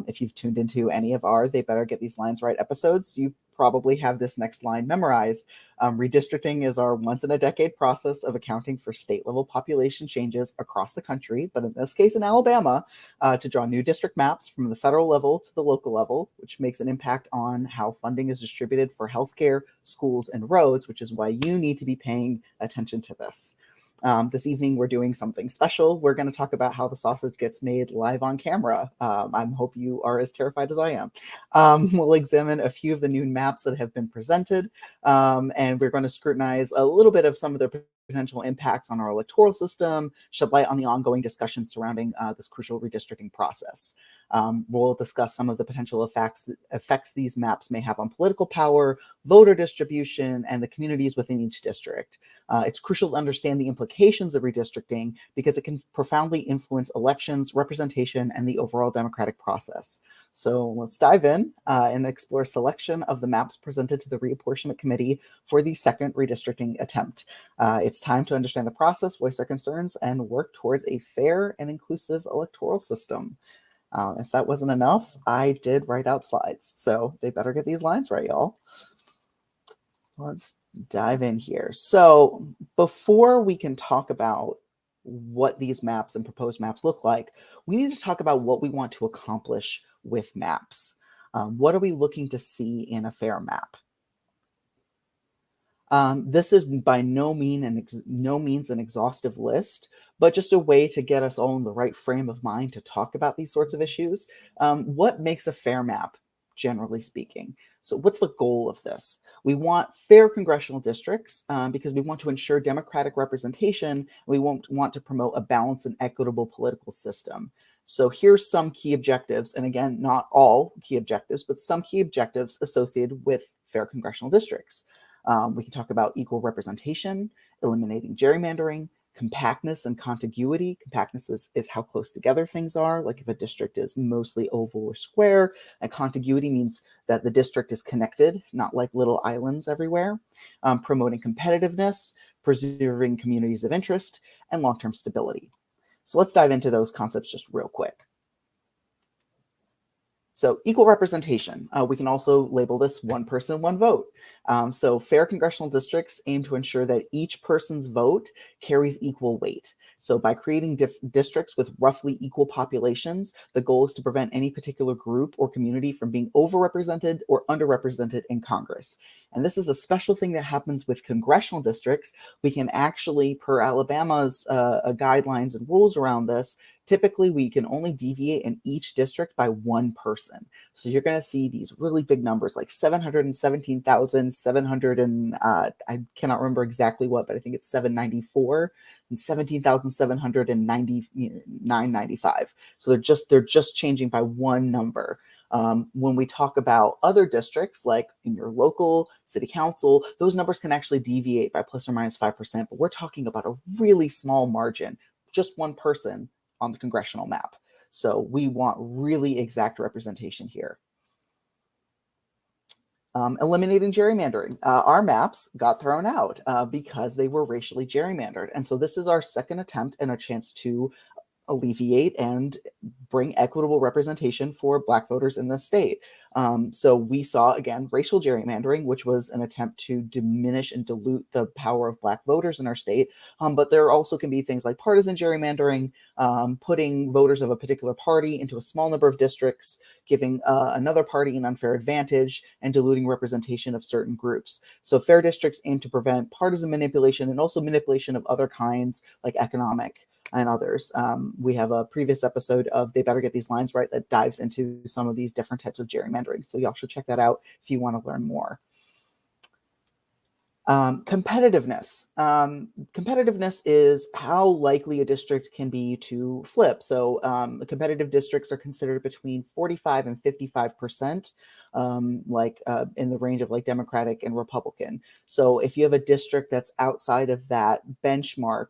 If you've tuned into any of our They Better Get These Lines Right episodes, you probably have this next line memorized. Redistricting is our once-in-a-decade process of accounting for state-level population changes across the country, but in this case in Alabama, to draw new district maps from the federal level to the local level, which makes an impact on how funding is distributed for healthcare, schools, and roads, which is why you need to be paying attention to this. This evening, we're doing something special. We're going to talk about how the sausage gets made live on camera. I hope you are as terrified as I am. We'll examine a few of the new maps that have been presented, and we're going to scrutinize a little bit of some of the potential impacts on our electoral system, shed light on the ongoing discussion surrounding this crucial redistricting process. We'll discuss some of the potential effects these maps may have on political power, voter distribution, and the communities within each district. It's crucial to understand the implications of redistricting because it can profoundly influence elections, representation, and the overall democratic process. So let's dive in and explore a selection of the maps presented to the Reapportionment Committee for the second redistricting attempt. It's time to understand the process, voice our concerns, and work towards a fair and inclusive electoral system. If that wasn't enough, I did write out slides, so they better get these lines right, y'all. Let's dive in here. So before we can talk about what these maps and proposed maps look like, we need to talk about what we want to accomplish with maps. What are we looking to see in a fair map? This is by no means an exhaustive list, but just a way to get us all in the right frame of mind to talk about these sorts of issues. What makes a fair map, generally speaking? So what's the goal of this? We want fair congressional districts because we want to ensure democratic representation. We want to promote a balanced and equitable political system. So here's some key objectives, and again, not all key objectives, but some key objectives associated with fair congressional districts. We can talk about equal representation, eliminating gerrymandering, compactness and contiguity. Compactness is how close together things are, like if a district is mostly oval or square, and contiguity means that the district is connected, not like little islands everywhere. Promoting competitiveness, preserving communities of interest, and long-term stability. So let's dive into those concepts just real quick. So equal representation, we can also label this one person, one vote. So fair congressional districts aim to ensure that each person's vote carries equal weight. So by creating districts with roughly equal populations, the goal is to prevent any particular group or community from being overrepresented or underrepresented in Congress. And this is a special thing that happens with congressional districts. We can actually, per Alabama's guidelines and rules around this, typically we can only deviate in each district by one person. So you're going to see these really big numbers like 717,700 and I cannot remember exactly what, but I think it's 794 and 17,799.95. So they're just changing by one number. When we talk about other districts, like in your local city council, those numbers can actually deviate by plus or minus 5%, but we're talking about a really small margin, just one person on the congressional map. So we want really exact representation here. Eliminating gerrymandering. Our maps got thrown out because they were racially gerrymandered. And so this is our second attempt and a chance to alleviate and bring equitable representation for Black voters in the state. So we saw, again, racial gerrymandering, which was an attempt to diminish and dilute the power of Black voters in our state. But there also can be things like partisan gerrymandering, putting voters of a particular party into a small number of districts, giving another party an unfair advantage, and diluting representation of certain groups. So fair districts aim to prevent partisan manipulation and also manipulation of other kinds like economic and others. We have a previous episode of They Better Get These Lines Right that dives into some of these different types of gerrymandering. So y'all should check that out if you want to learn more. Competitiveness. Competitiveness is how likely a district can be to flip. So competitive districts are considered between 45 and 55% in the range of like Democratic and Republican. So if you have a district that's outside of that benchmark,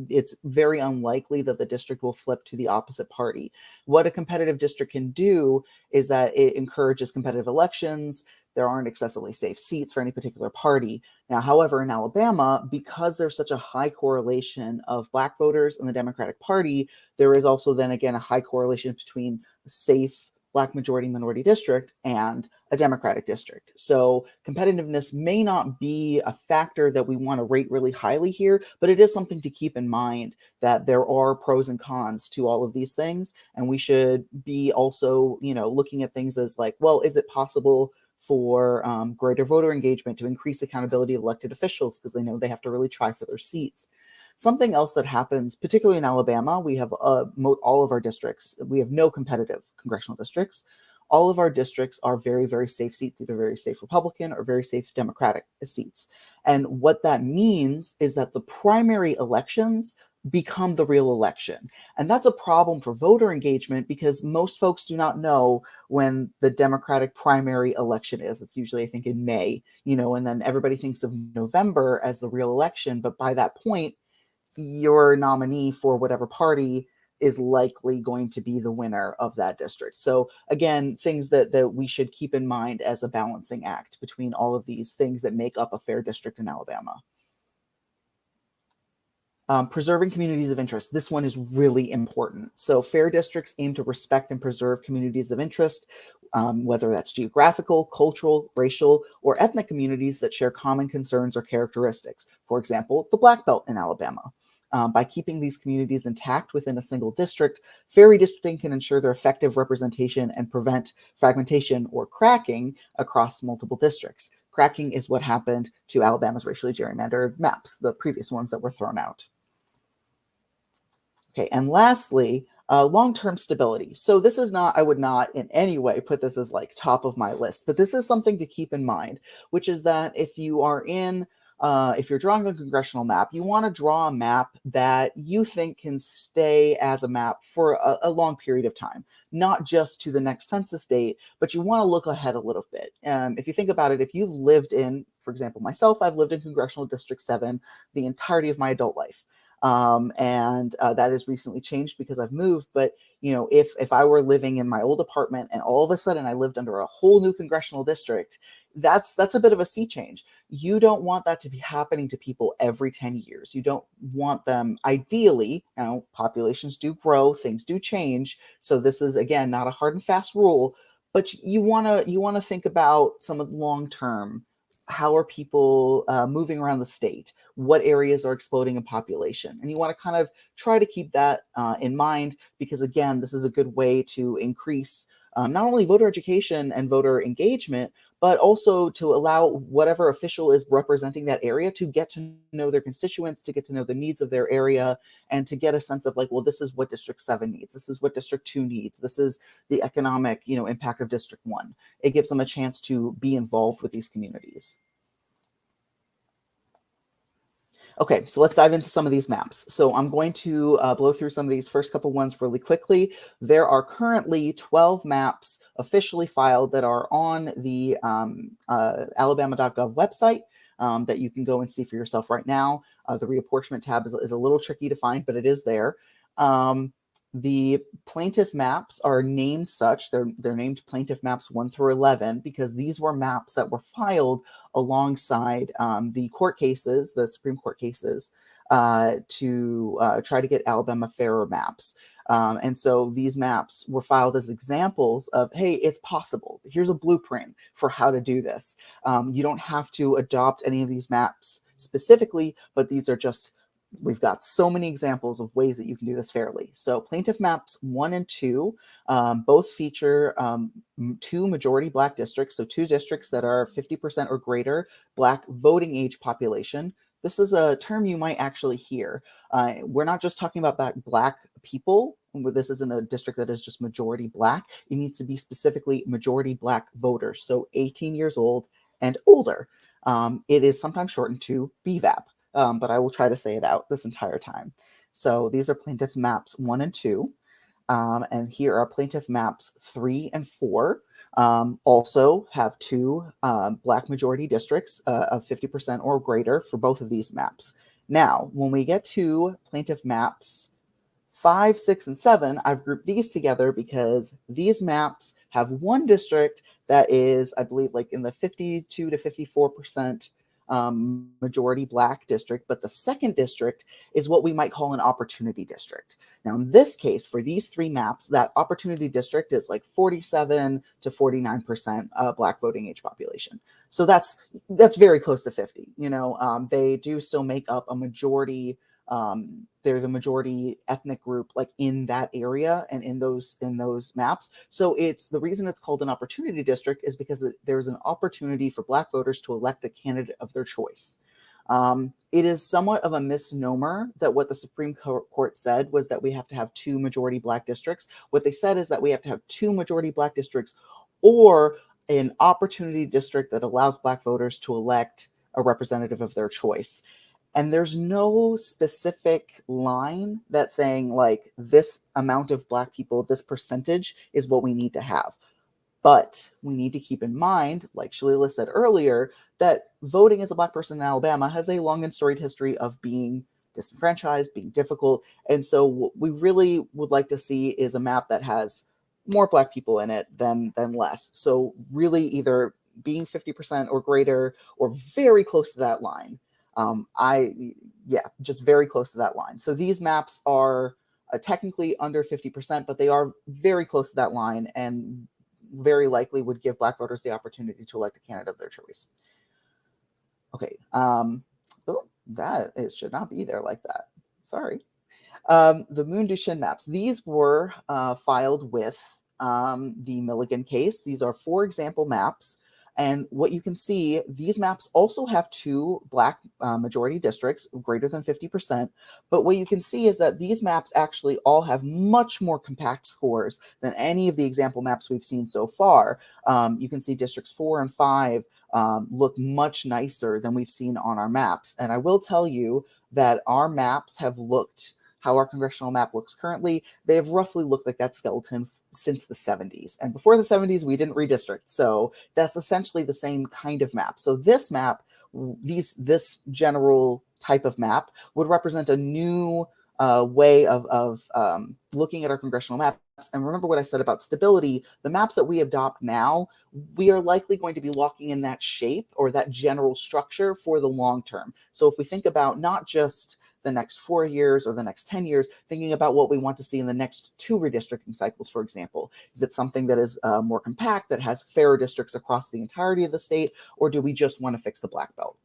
it's very unlikely that the district will flip to the opposite party. What a competitive district can do is that it encourages competitive elections. There aren't excessively safe seats for any particular party. Now, however, in Alabama, because there's such a high correlation of Black voters in the Democratic Party, there is also then again a high correlation between a safe Black majority minority district and a Democratic district. So competitiveness may not be a factor that we want to rate really highly here, but it is something to keep in mind that there are pros and cons to all of these things. And we should be also, looking at things as like, well, is it possible for greater voter engagement to increase accountability of elected officials because they know they have to really try for their seats? Something else that happens, particularly in Alabama, we have all of our districts. We have no competitive congressional districts. All of our districts are very, very safe seats, either very safe Republican or very safe Democratic seats. And what that means is that the primary elections become the real election. And that's a problem for voter engagement because most folks do not know when the Democratic primary election is. It's usually, I think, in May, and then everybody thinks of November as the real election. But by that point, your nominee for whatever party is likely going to be the winner of that district. So again, things that we should keep in mind as a balancing act between all of these things that make up a fair district in Alabama. Preserving communities of interest. This one is really important. So fair districts aim to respect and preserve communities of interest, whether that's geographical, cultural, racial, or ethnic communities that share common concerns or characteristics. For example, the Black Belt in Alabama. By keeping these communities intact within a single district, fair redistricting can ensure their effective representation and prevent fragmentation or cracking across multiple districts. Cracking is what happened to Alabama's racially gerrymandered maps, the previous ones that were thrown out. Okay, and lastly, long-term stability. So this is not, I would not in any way put this as like top of my list, but this is something to keep in mind, which is that if you are if you're drawing a congressional map, you want to draw a map that you think can stay as a map for a long period of time, not just to the next census date, but you want to look ahead a little bit. If you think about it, if you've lived in, for example, myself, I've lived in Congressional District 7 the entirety of my adult life. That has recently changed because I've moved. But, if I were living in my old apartment and all of a sudden I lived under a whole new congressional district, that's a bit of a sea change. You don't want that to be happening to people every 10 years. You don't want them, ideally, populations do grow, things do change. So this is, again, not a hard and fast rule, but you want to think about some of the long-term. How are people moving around the state? What areas are exploding in population? And you want to kind of try to keep that in mind because, again, this is a good way to increase not only voter education and voter engagement, but also to allow whatever official is representing that area to get to know their constituents, to get to know the needs of their area, and to get a sense of like, well, this is what District 7 needs. This is what District 2 needs. This is the economic, impact of District 1. It gives them a chance to be involved with these communities. Okay, so let's dive into some of these maps. So I'm going to blow through some of these first couple ones really quickly. There are currently 12 maps officially filed that are on the alabama.gov website that you can go and see for yourself right now. The reapportionment tab is a little tricky to find, but it is there. The plaintiff maps are named such. They're named plaintiff maps 1 through 11 because these were maps that were filed alongside the court cases, the Supreme Court cases, to try to get Alabama fairer maps. And so these maps were filed as examples of, hey, it's possible. Here's a blueprint for how to do this. You don't have to adopt any of these maps specifically, but these are just we've got so many examples of ways that you can do this fairly. So plaintiff maps 1 and 2 both feature 2 majority Black districts. So 2 districts that are 50% or greater Black voting age population. This is a term you might actually hear. We're not just talking about Black people. This isn't a district that is just majority Black. It needs to be specifically majority Black voters. So 18 years old and older. It is sometimes shortened to BVAP. But I will try to say it out this entire time. So these are plaintiff maps 1 and 2. And here are plaintiff maps 3 and 4. Also have two Black majority districts of 50% or greater for both of these maps. Now, when we get to plaintiff maps 5, 6, and 7, I've grouped these together because these maps have one district that is, I believe, like in the 52 to 54% majority Black district, but the second district is what we might call an opportunity district. Now, in this case, for these three maps, that opportunity district is like 47 to 49% Black voting age population. So that's very close to 50. You know, they do still make up a majority. They're the majority ethnic group like in that area and in those maps. So it's the reason it's called an opportunity district is because there's an opportunity for Black voters to elect the candidate of their choice. It is somewhat of a misnomer that what the Supreme Court said was that we have to have two majority Black districts. What they said is that we have to have two majority Black districts or an opportunity district that allows Black voters to elect a representative of their choice. And there's no specific line that's saying like this amount of Black people, this percentage is what we need to have. But we need to keep in mind, like Shalila said earlier, that voting as a Black person in Alabama has a long and storied history of being disenfranchised, being difficult. And so what we really would like to see is a map that has more Black people in it than less. So really either being 50% or greater or very close to that line. Just very close to that line. So these maps are technically under 50%, but they are very close to that line and very likely would give Black voters the opportunity to elect a candidate of their choice. Okay, should not be there like that. Sorry. The Moon Duchenne maps. These were filed with the Milligan case. These are 4 example maps. And what you can see, these maps also have 2 Black majority districts, greater than 50%. But what you can see is that these maps actually all have much more compact scores than any of the example maps we've seen so far. You can see districts 4 and 5 look much nicer than we've seen on our maps. And I will tell you that our maps have looked, how our congressional map looks currently, they have roughly looked like that skeleton since the 70s. And before the 70s, we didn't redistrict. So that's essentially the same kind of map. So this map, this general type of map would represent a new way of looking at our congressional maps. And remember what I said about stability, the maps that we adopt now, we are likely going to be locking in that shape or that general structure for the long term. So if we think about not just the next 4 years or the next 10 years, thinking about what we want to see in the next 2 redistricting cycles, for example. Is it something that is more compact, that has fairer districts across the entirety of the state, or do we just want to fix the Black Belt?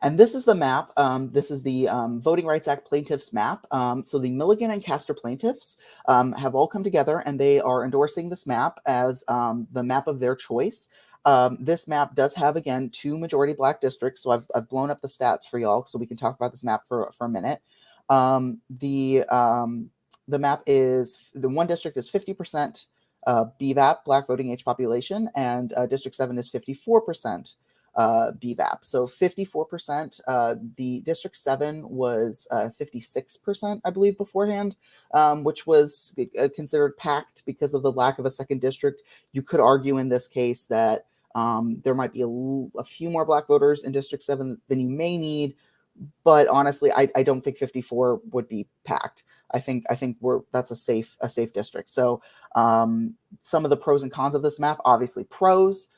And this is the map. This is the Voting Rights Act plaintiffs map. So the Milligan and Castor plaintiffs have all come together and they are endorsing this map as the map of their choice. This map does have, again, 2 majority Black districts. So I've blown up the stats for y'all so we can talk about this map for a minute. The map is, the one district is 50% BVAP, Black voting age population, and District 7 is 54% BVAP. So 54%, the District 7 was 56%, I believe, beforehand, which was considered packed because of the lack of a second district. You could argue in this case that there might be a few more Black voters in District 7 than you may need, but honestly, I don't think 54 would be packed. I think that's a safe district. So some of the pros and cons of this map, obviously pros,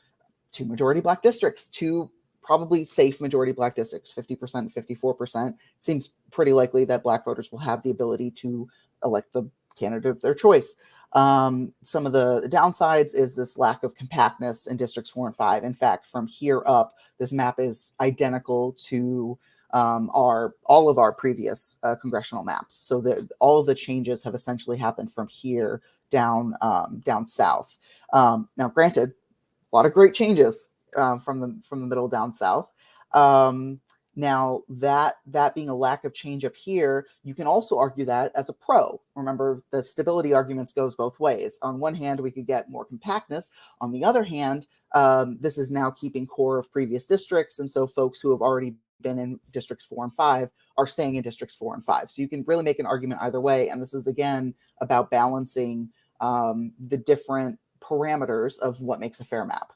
2 majority Black districts, 2 probably safe majority Black districts, 50%, 54%. Seems pretty likely that Black voters will have the ability to elect the candidate of their choice. Some of the downsides is this lack of compactness in districts 4 and 5. In fact, from here up, this map is identical to all of our previous congressional maps. So all of the changes have essentially happened from here down south. Now, granted, a lot of great changes from the middle down south. Now, that being a lack of change up here, you can also argue that as a pro. Remember, the stability arguments goes both ways. On one hand, we could get more compactness. On the other hand, this is now keeping core of previous districts. And so folks who have already been in districts 4 and 5 are staying in districts 4 and 5. So you can really make an argument either way. And this is, again, about balancing the different parameters of what makes a fair map.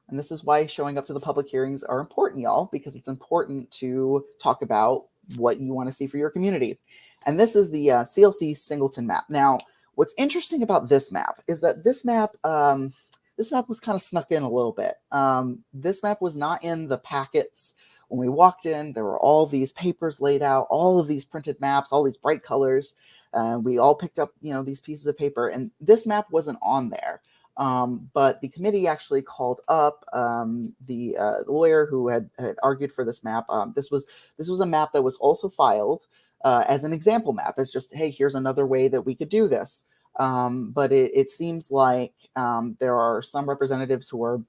And this is why showing up to the public hearings are important, y'all, because it's important to talk about what you want to see for your community. And this is the CLC Singleton map. Now, what's interesting about this map is that this map was kind of snuck in a little bit. This map was not in the packets. When we walked in, there were all these papers laid out, all of these printed maps, all these bright colors. We all picked up, these pieces of paper, and this map wasn't on there. But the committee actually called up the lawyer who had argued for this map. This was a map that was also filed as an example map. It's just, hey, here's another way that we could do this. But it seems like there are some representatives who are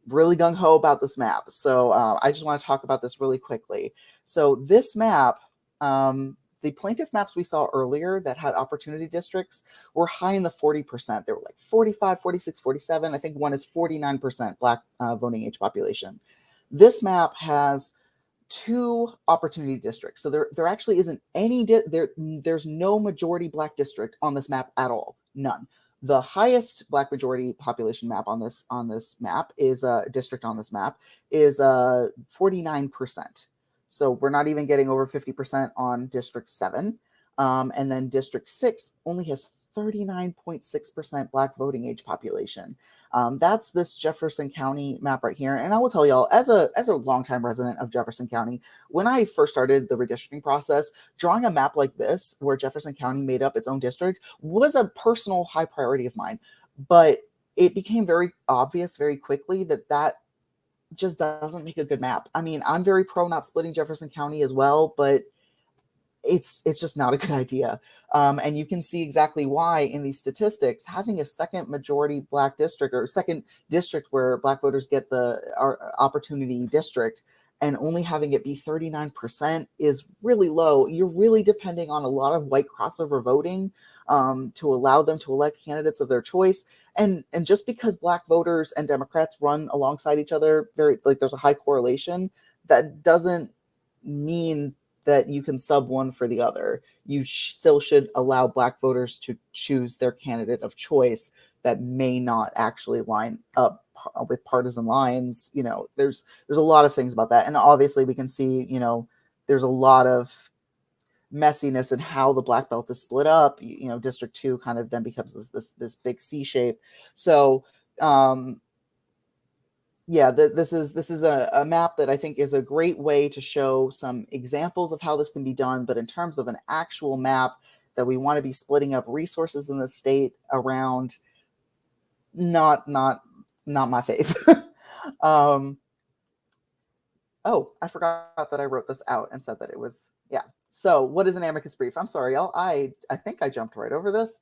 really gung-ho about this map. So I just want to talk about this really quickly. So this map, the plaintiff maps we saw earlier that had opportunity districts were high in the 40%. They were like 45, 46, 47. I think one is 49% Black voting age population. This map has 2 opportunity districts. So there actually isn't any, there's no majority Black district on this map at all. None. The highest Black majority population map on this map is district on this map is 49%. So we're not even getting over 50% on District 7. And then District 6 only has 39.6% Black voting age population. That's this Jefferson County map right here. And I will tell y'all, as a longtime resident of Jefferson County, when I first started the redistricting process, drawing a map like this, where Jefferson County made up its own district, was a personal high priority of mine. But it became very obvious very quickly that just doesn't make a good map. I mean, I'm very pro not splitting Jefferson County as well, but it's just not a good idea. And you can see exactly why in these statistics, having a second majority Black district or second district where Black voters get the opportunity district and only having it be 39% is really low. You're really depending on a lot of white crossover voting to allow them to elect candidates of their choice. And just because Black voters and Democrats run alongside each other, there's a high correlation, that doesn't mean that you can sub one for the other. You still should allow Black voters to choose their candidate of choice that may not actually line up with partisan lines. There's a lot of things about that. And obviously we can see, there's a lot of messiness in how the Black belt is split up. District 2 kind of then becomes this big C shape. So this is a map that I think is a great way to show some examples of how this can be done. But in terms of an actual map that we want to be splitting up resources in the state around, not my fave. Oh, I forgot that I wrote this out and said that it was, yeah. So what is an amicus brief? I'm sorry, y'all. I think I jumped right over this.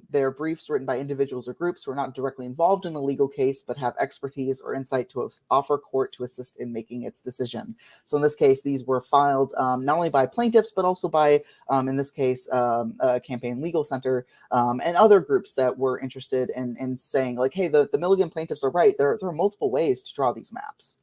They're briefs written by individuals or groups who are not directly involved in a legal case, but have expertise or insight to offer court to assist in making its decision. So in this case, these were filed not only by plaintiffs, but also by, in this case, Campaign Legal Center and other groups that were interested in saying, like, hey, the Milligan plaintiffs are right. There are multiple ways to draw these maps.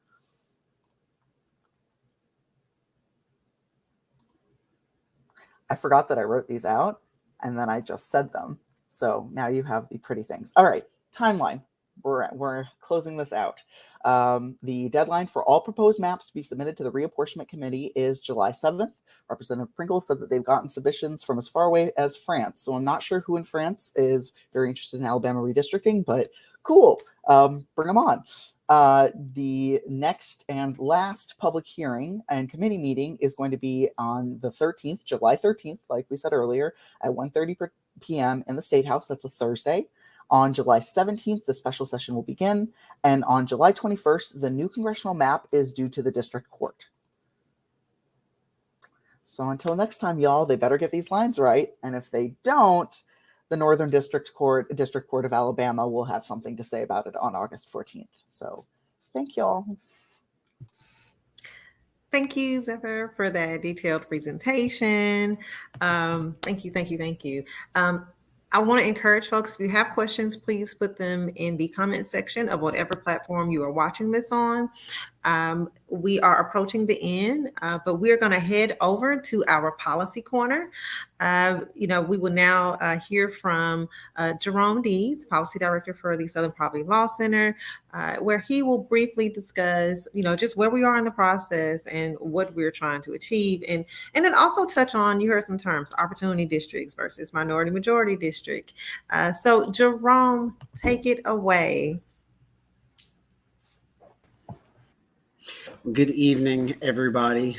I forgot that I wrote these out, and then I just said them. So now you have the pretty things. All right, timeline. We're closing this out. The deadline for all proposed maps to be submitted to the reapportionment committee is July 7th. Representative Pringle said that they've gotten submissions from as far away as France. So I'm not sure who in France is very interested in Alabama redistricting, but cool. Bring them on. The next and last public hearing and committee meeting is going to be on the 13th, July 13th, like we said earlier, at 1:30 p.m. in the State House. That's a Thursday. On July 17th, the special session will begin. And on July 21st, the new congressional map is due to the district court. So until next time, y'all, they better get these lines right. And if they don't, the Northern District Court of Alabama will have something to say about it on August 14th. So thank y'all.
Thank you, Zephyr, for that detailed presentation. Thank you. I want to encourage folks, if you have questions, please put them in the comment section of whatever platform you are watching this on. We are approaching the end, but we're going to head over to our policy corner. We will now hear from Jerome Dees, Policy Director for the Southern Poverty Law Center, where he will briefly discuss, just where we are in the process and what we're trying to achieve. And then also touch on, you heard some terms, opportunity districts versus minority majority district. So Jerome, take it away.
Good evening, everybody.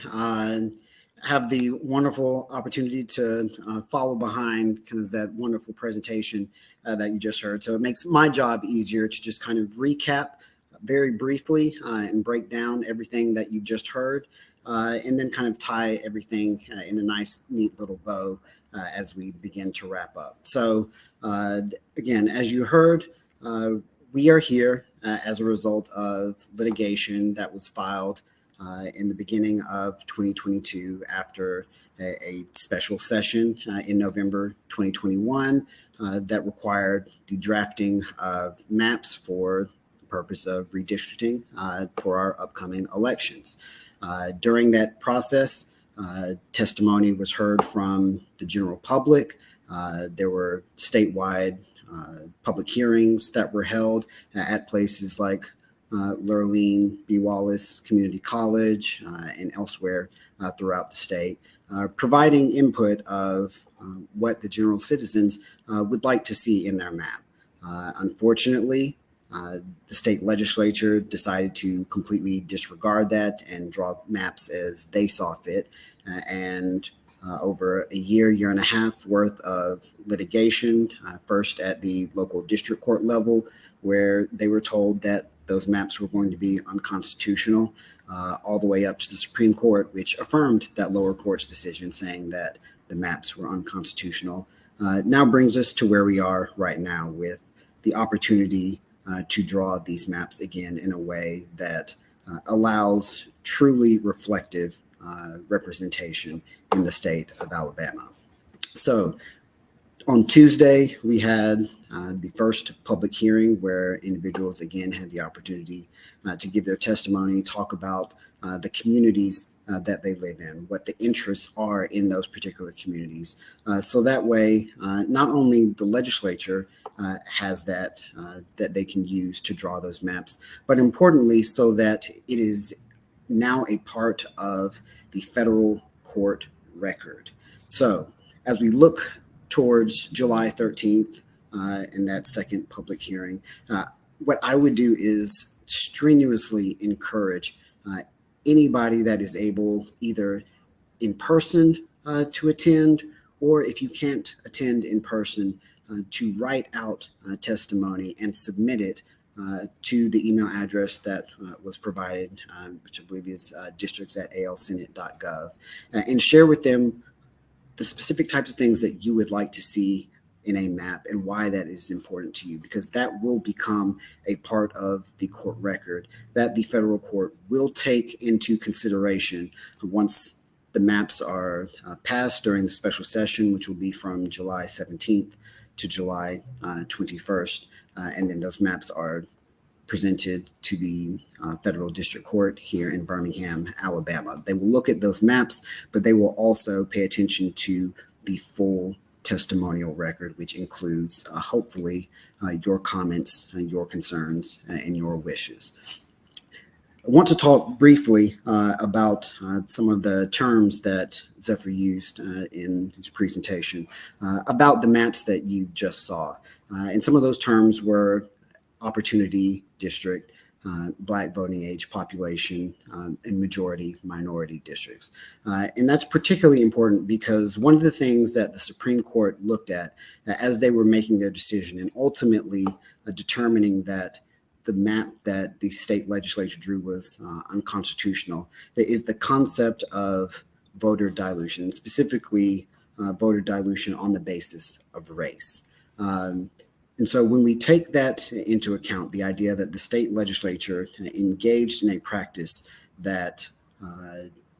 Have the wonderful opportunity to follow behind kind of that wonderful presentation that you just heard. So it makes my job easier to just kind of recap very briefly and break down everything that you've just heard, and then kind of tie everything in a nice, neat little bow as we begin to wrap up. So again, as you heard, we are here as a result of litigation that was filed in the beginning of 2022 after a special session in November 2021 that required the drafting of maps for the purpose of redistricting for our upcoming elections. During that process, testimony was heard from the general public. There were statewide public hearings that were held at places like Lurleen B. Wallace Community College and elsewhere throughout the state, providing input of what the general citizens would like to see in their map. Unfortunately, the state legislature decided to completely disregard that and draw maps as they saw fit. Over a year and a half worth of litigation, first at the local district court level, where they were told that those maps were going to be unconstitutional, all the way up to the Supreme Court, which affirmed that lower court's decision saying that the maps were unconstitutional. Now brings us to where we are right now with the opportunity to draw these maps again in a way that allows truly reflective representation in the state of Alabama. So on Tuesday, we had the first public hearing where individuals again had the opportunity to give their testimony, talk about the communities that they live in, what the interests are in those particular communities. So that way, not only the legislature has that they can use to draw those maps, but importantly, so that it is now a part of the federal court record. So as we look towards July 13th in that second public hearing, what I would do is strenuously encourage anybody that is able, either in person to attend, or if you can't attend in person, to write out testimony and submit it to the email address that was provided, which I believe is districts@alsenate.gov, and share with them the specific types of things that you would like to see in a map and why that is important to you, because that will become a part of the court record that the federal court will take into consideration once the maps are passed during the special session, which will be from July 17th to July 21st. And then those maps are presented to the federal district court here in Birmingham, Alabama. They will look at those maps, but they will also pay attention to the full testimonial record, which includes hopefully your comments, your concerns, and your wishes. I want to talk briefly about some of the terms that Zephyr used in his presentation about the maps that you just saw. And some of those terms were opportunity district, Black voting age population, and majority minority districts. And that's particularly important because one of the things that the Supreme Court looked at as they were making their decision and ultimately determining that the map that the state legislature drew was unconstitutional is the concept of voter dilution, specifically voter dilution on the basis of race. And so when we take that into account, the idea that the state legislature engaged in a practice that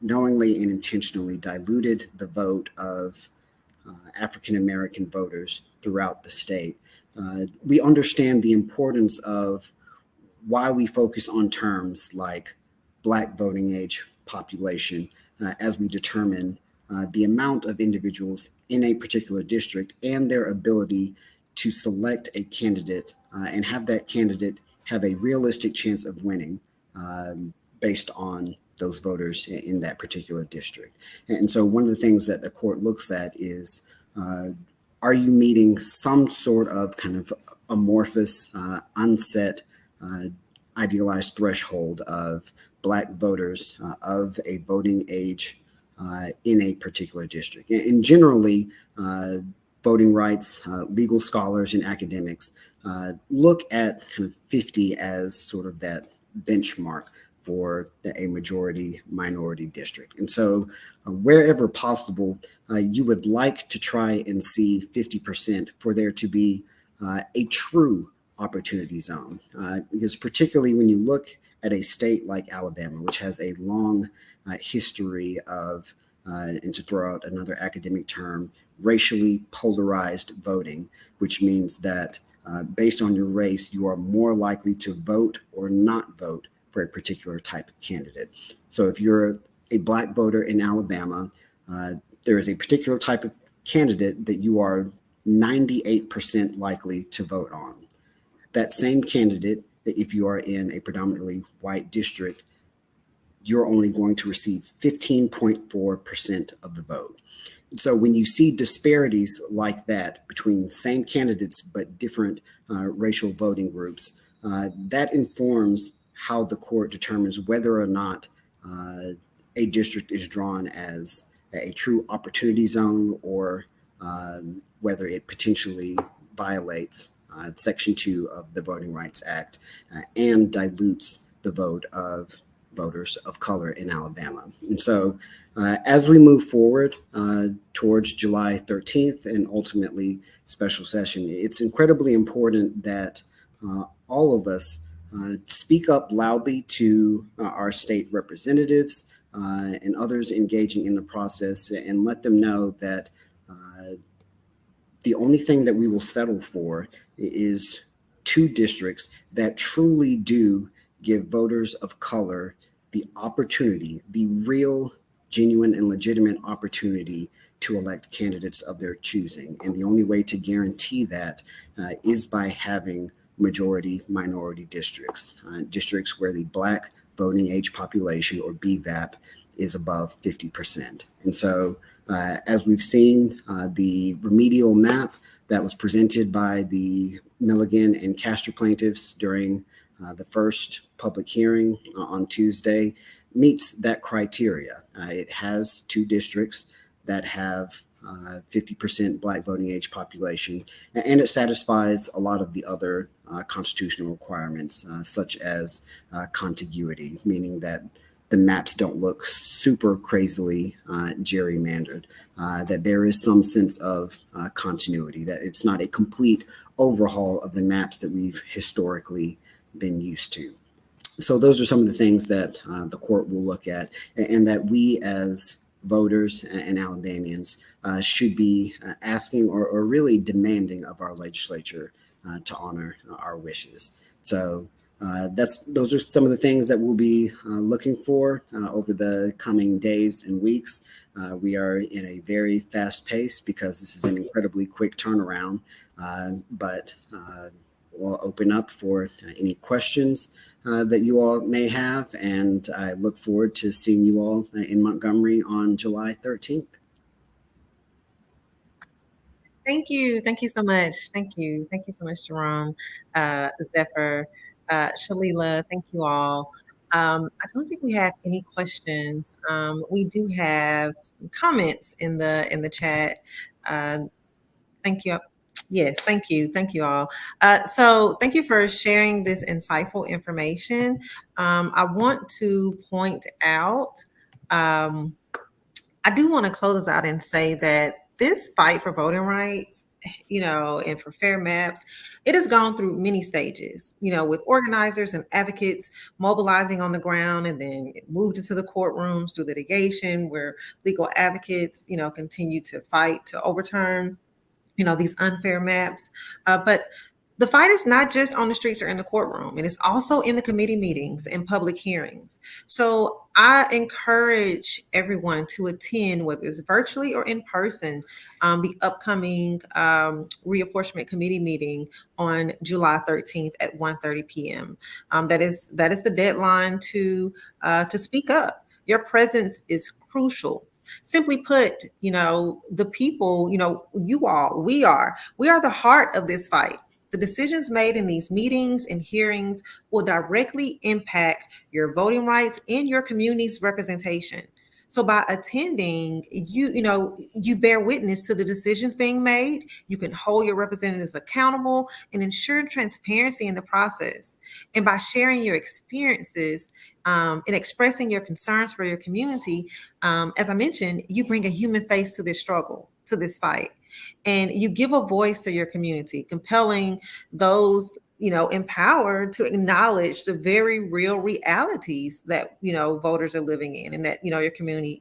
knowingly and intentionally diluted the vote of African-American voters throughout the state, we understand the importance of why we focus on terms like Black voting age population as we determine the amount of individuals in a particular district and their ability to select a candidate and have that candidate have a realistic chance of winning based on those voters in that particular district. And so one of the things that the court looks at is, are you meeting some sort of kind of amorphous, unset, idealized threshold of Black voters of a voting age in a particular district? And generally, voting rights, legal scholars and academics look at kind of 50 as sort of that benchmark for a majority minority district. And so wherever possible, you would like to try and see 50% for there to be a true opportunity zone. Because particularly when you look at a state like Alabama, which has a long history of, and to throw out another academic term, racially polarized voting, which means that based on your race, you are more likely to vote or not vote for a particular type of candidate. So if you're a Black voter in Alabama, there is a particular type of candidate that you are 98% likely to vote on. That same candidate, if you are in a predominantly white district, you're only going to receive 15.4% of the vote. So when you see disparities like that between same candidates but different racial voting groups, that informs how the court determines whether or not a district is drawn as a true opportunity zone or whether it potentially violates Section 2 of the Voting Rights Act and dilutes the vote of voters of color in Alabama. And so as we move forward towards July 13th and ultimately special session, it's incredibly important that all of us speak up loudly to our state representatives and others engaging in the process and let them know that the only thing that we will settle for is 2 districts that truly do give voters of color the opportunity, the real, genuine, and legitimate opportunity to elect candidates of their choosing. And the only way to guarantee that is by having majority minority districts, districts where the Black voting age population, or BVAP, is above 50%. And so as we've seen, the remedial map that was presented by the Milligan and Castor plaintiffs during the first public hearing on Tuesday meets that criteria. It has 2 districts that have 50% Black voting age population, and it satisfies a lot of the other constitutional requirements, such as contiguity, meaning that the maps don't look super crazily gerrymandered, that there is some sense of continuity, that it's not a complete overhaul of the maps that we've historically been used to. So those are some of the things that the court will look at and that we as voters and Alabamians should be asking or really demanding of our legislature to honor our wishes. So those are some of the things that we'll be looking for over the coming days and weeks. We are in a very fast pace because this is an incredibly quick turnaround, but we'll open up for any questions that you all may have, and I look forward to seeing you all in Montgomery on July 13th.
Thank you. Thank you so much. Thank you. Thank you so much, Jerome, Zephyr, Shalila. Thank you all. I don't think we have any questions. We do have some comments in the chat. Thank you. Yes, thank you. Thank you all. So thank you for sharing this insightful information. I want to point out, I do want to close us out and say that this fight for voting rights, and for fair maps, it has gone through many stages, with organizers and advocates mobilizing on the ground, and then it moved into the courtrooms through litigation where legal advocates, continue to fight to overturn these unfair maps. But The fight is not just on the streets or in the courtroom. It is also in the committee meetings and public hearings. So I encourage everyone to attend, whether it's virtually or in person, the upcoming reapportionment committee meeting on July 13th at 1:30 p.m. That is the deadline to speak up. Your presence is crucial. Simply put, the people, we are the heart of this fight. The decisions made in these meetings and hearings will directly impact your voting rights and your community's representation. So by attending, you bear witness to the decisions being made. You can hold your representatives accountable and ensure transparency in the process. And by sharing your experiences and expressing your concerns for your community, as I mentioned, you bring a human face to this struggle, to this fight. And you give a voice to your community, compelling those, empowered to acknowledge the very real realities that, voters are living in and that, your community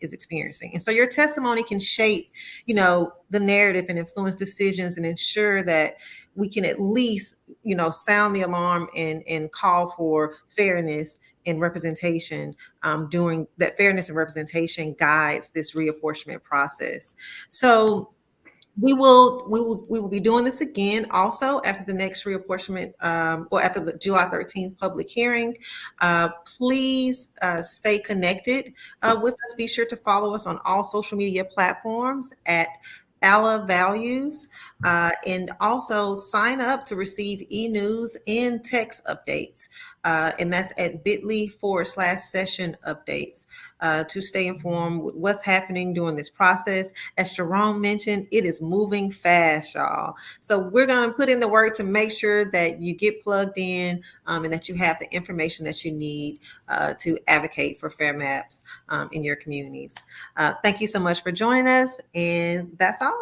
is experiencing. And so your testimony can shape, the narrative and influence decisions and ensure that we can at least, sound the alarm and call for fairness and representation during that. Fairness and representation guides this reapportionment process. So we will be doing this again also after the next reapportionment or after the July 13th public hearing. Please stay connected with us. Be sure to follow us on all social media platforms at ALA Values, and also sign up to receive e-news and text updates. And that's at bit.ly/session updates to stay informed with what's happening during this process. As Jerome mentioned, it is moving fast, y'all. So we're going to put in the work to make sure that you get plugged in and that you have the information that you need to advocate for fair maps in your communities. Thank you so much for joining us. And that's all.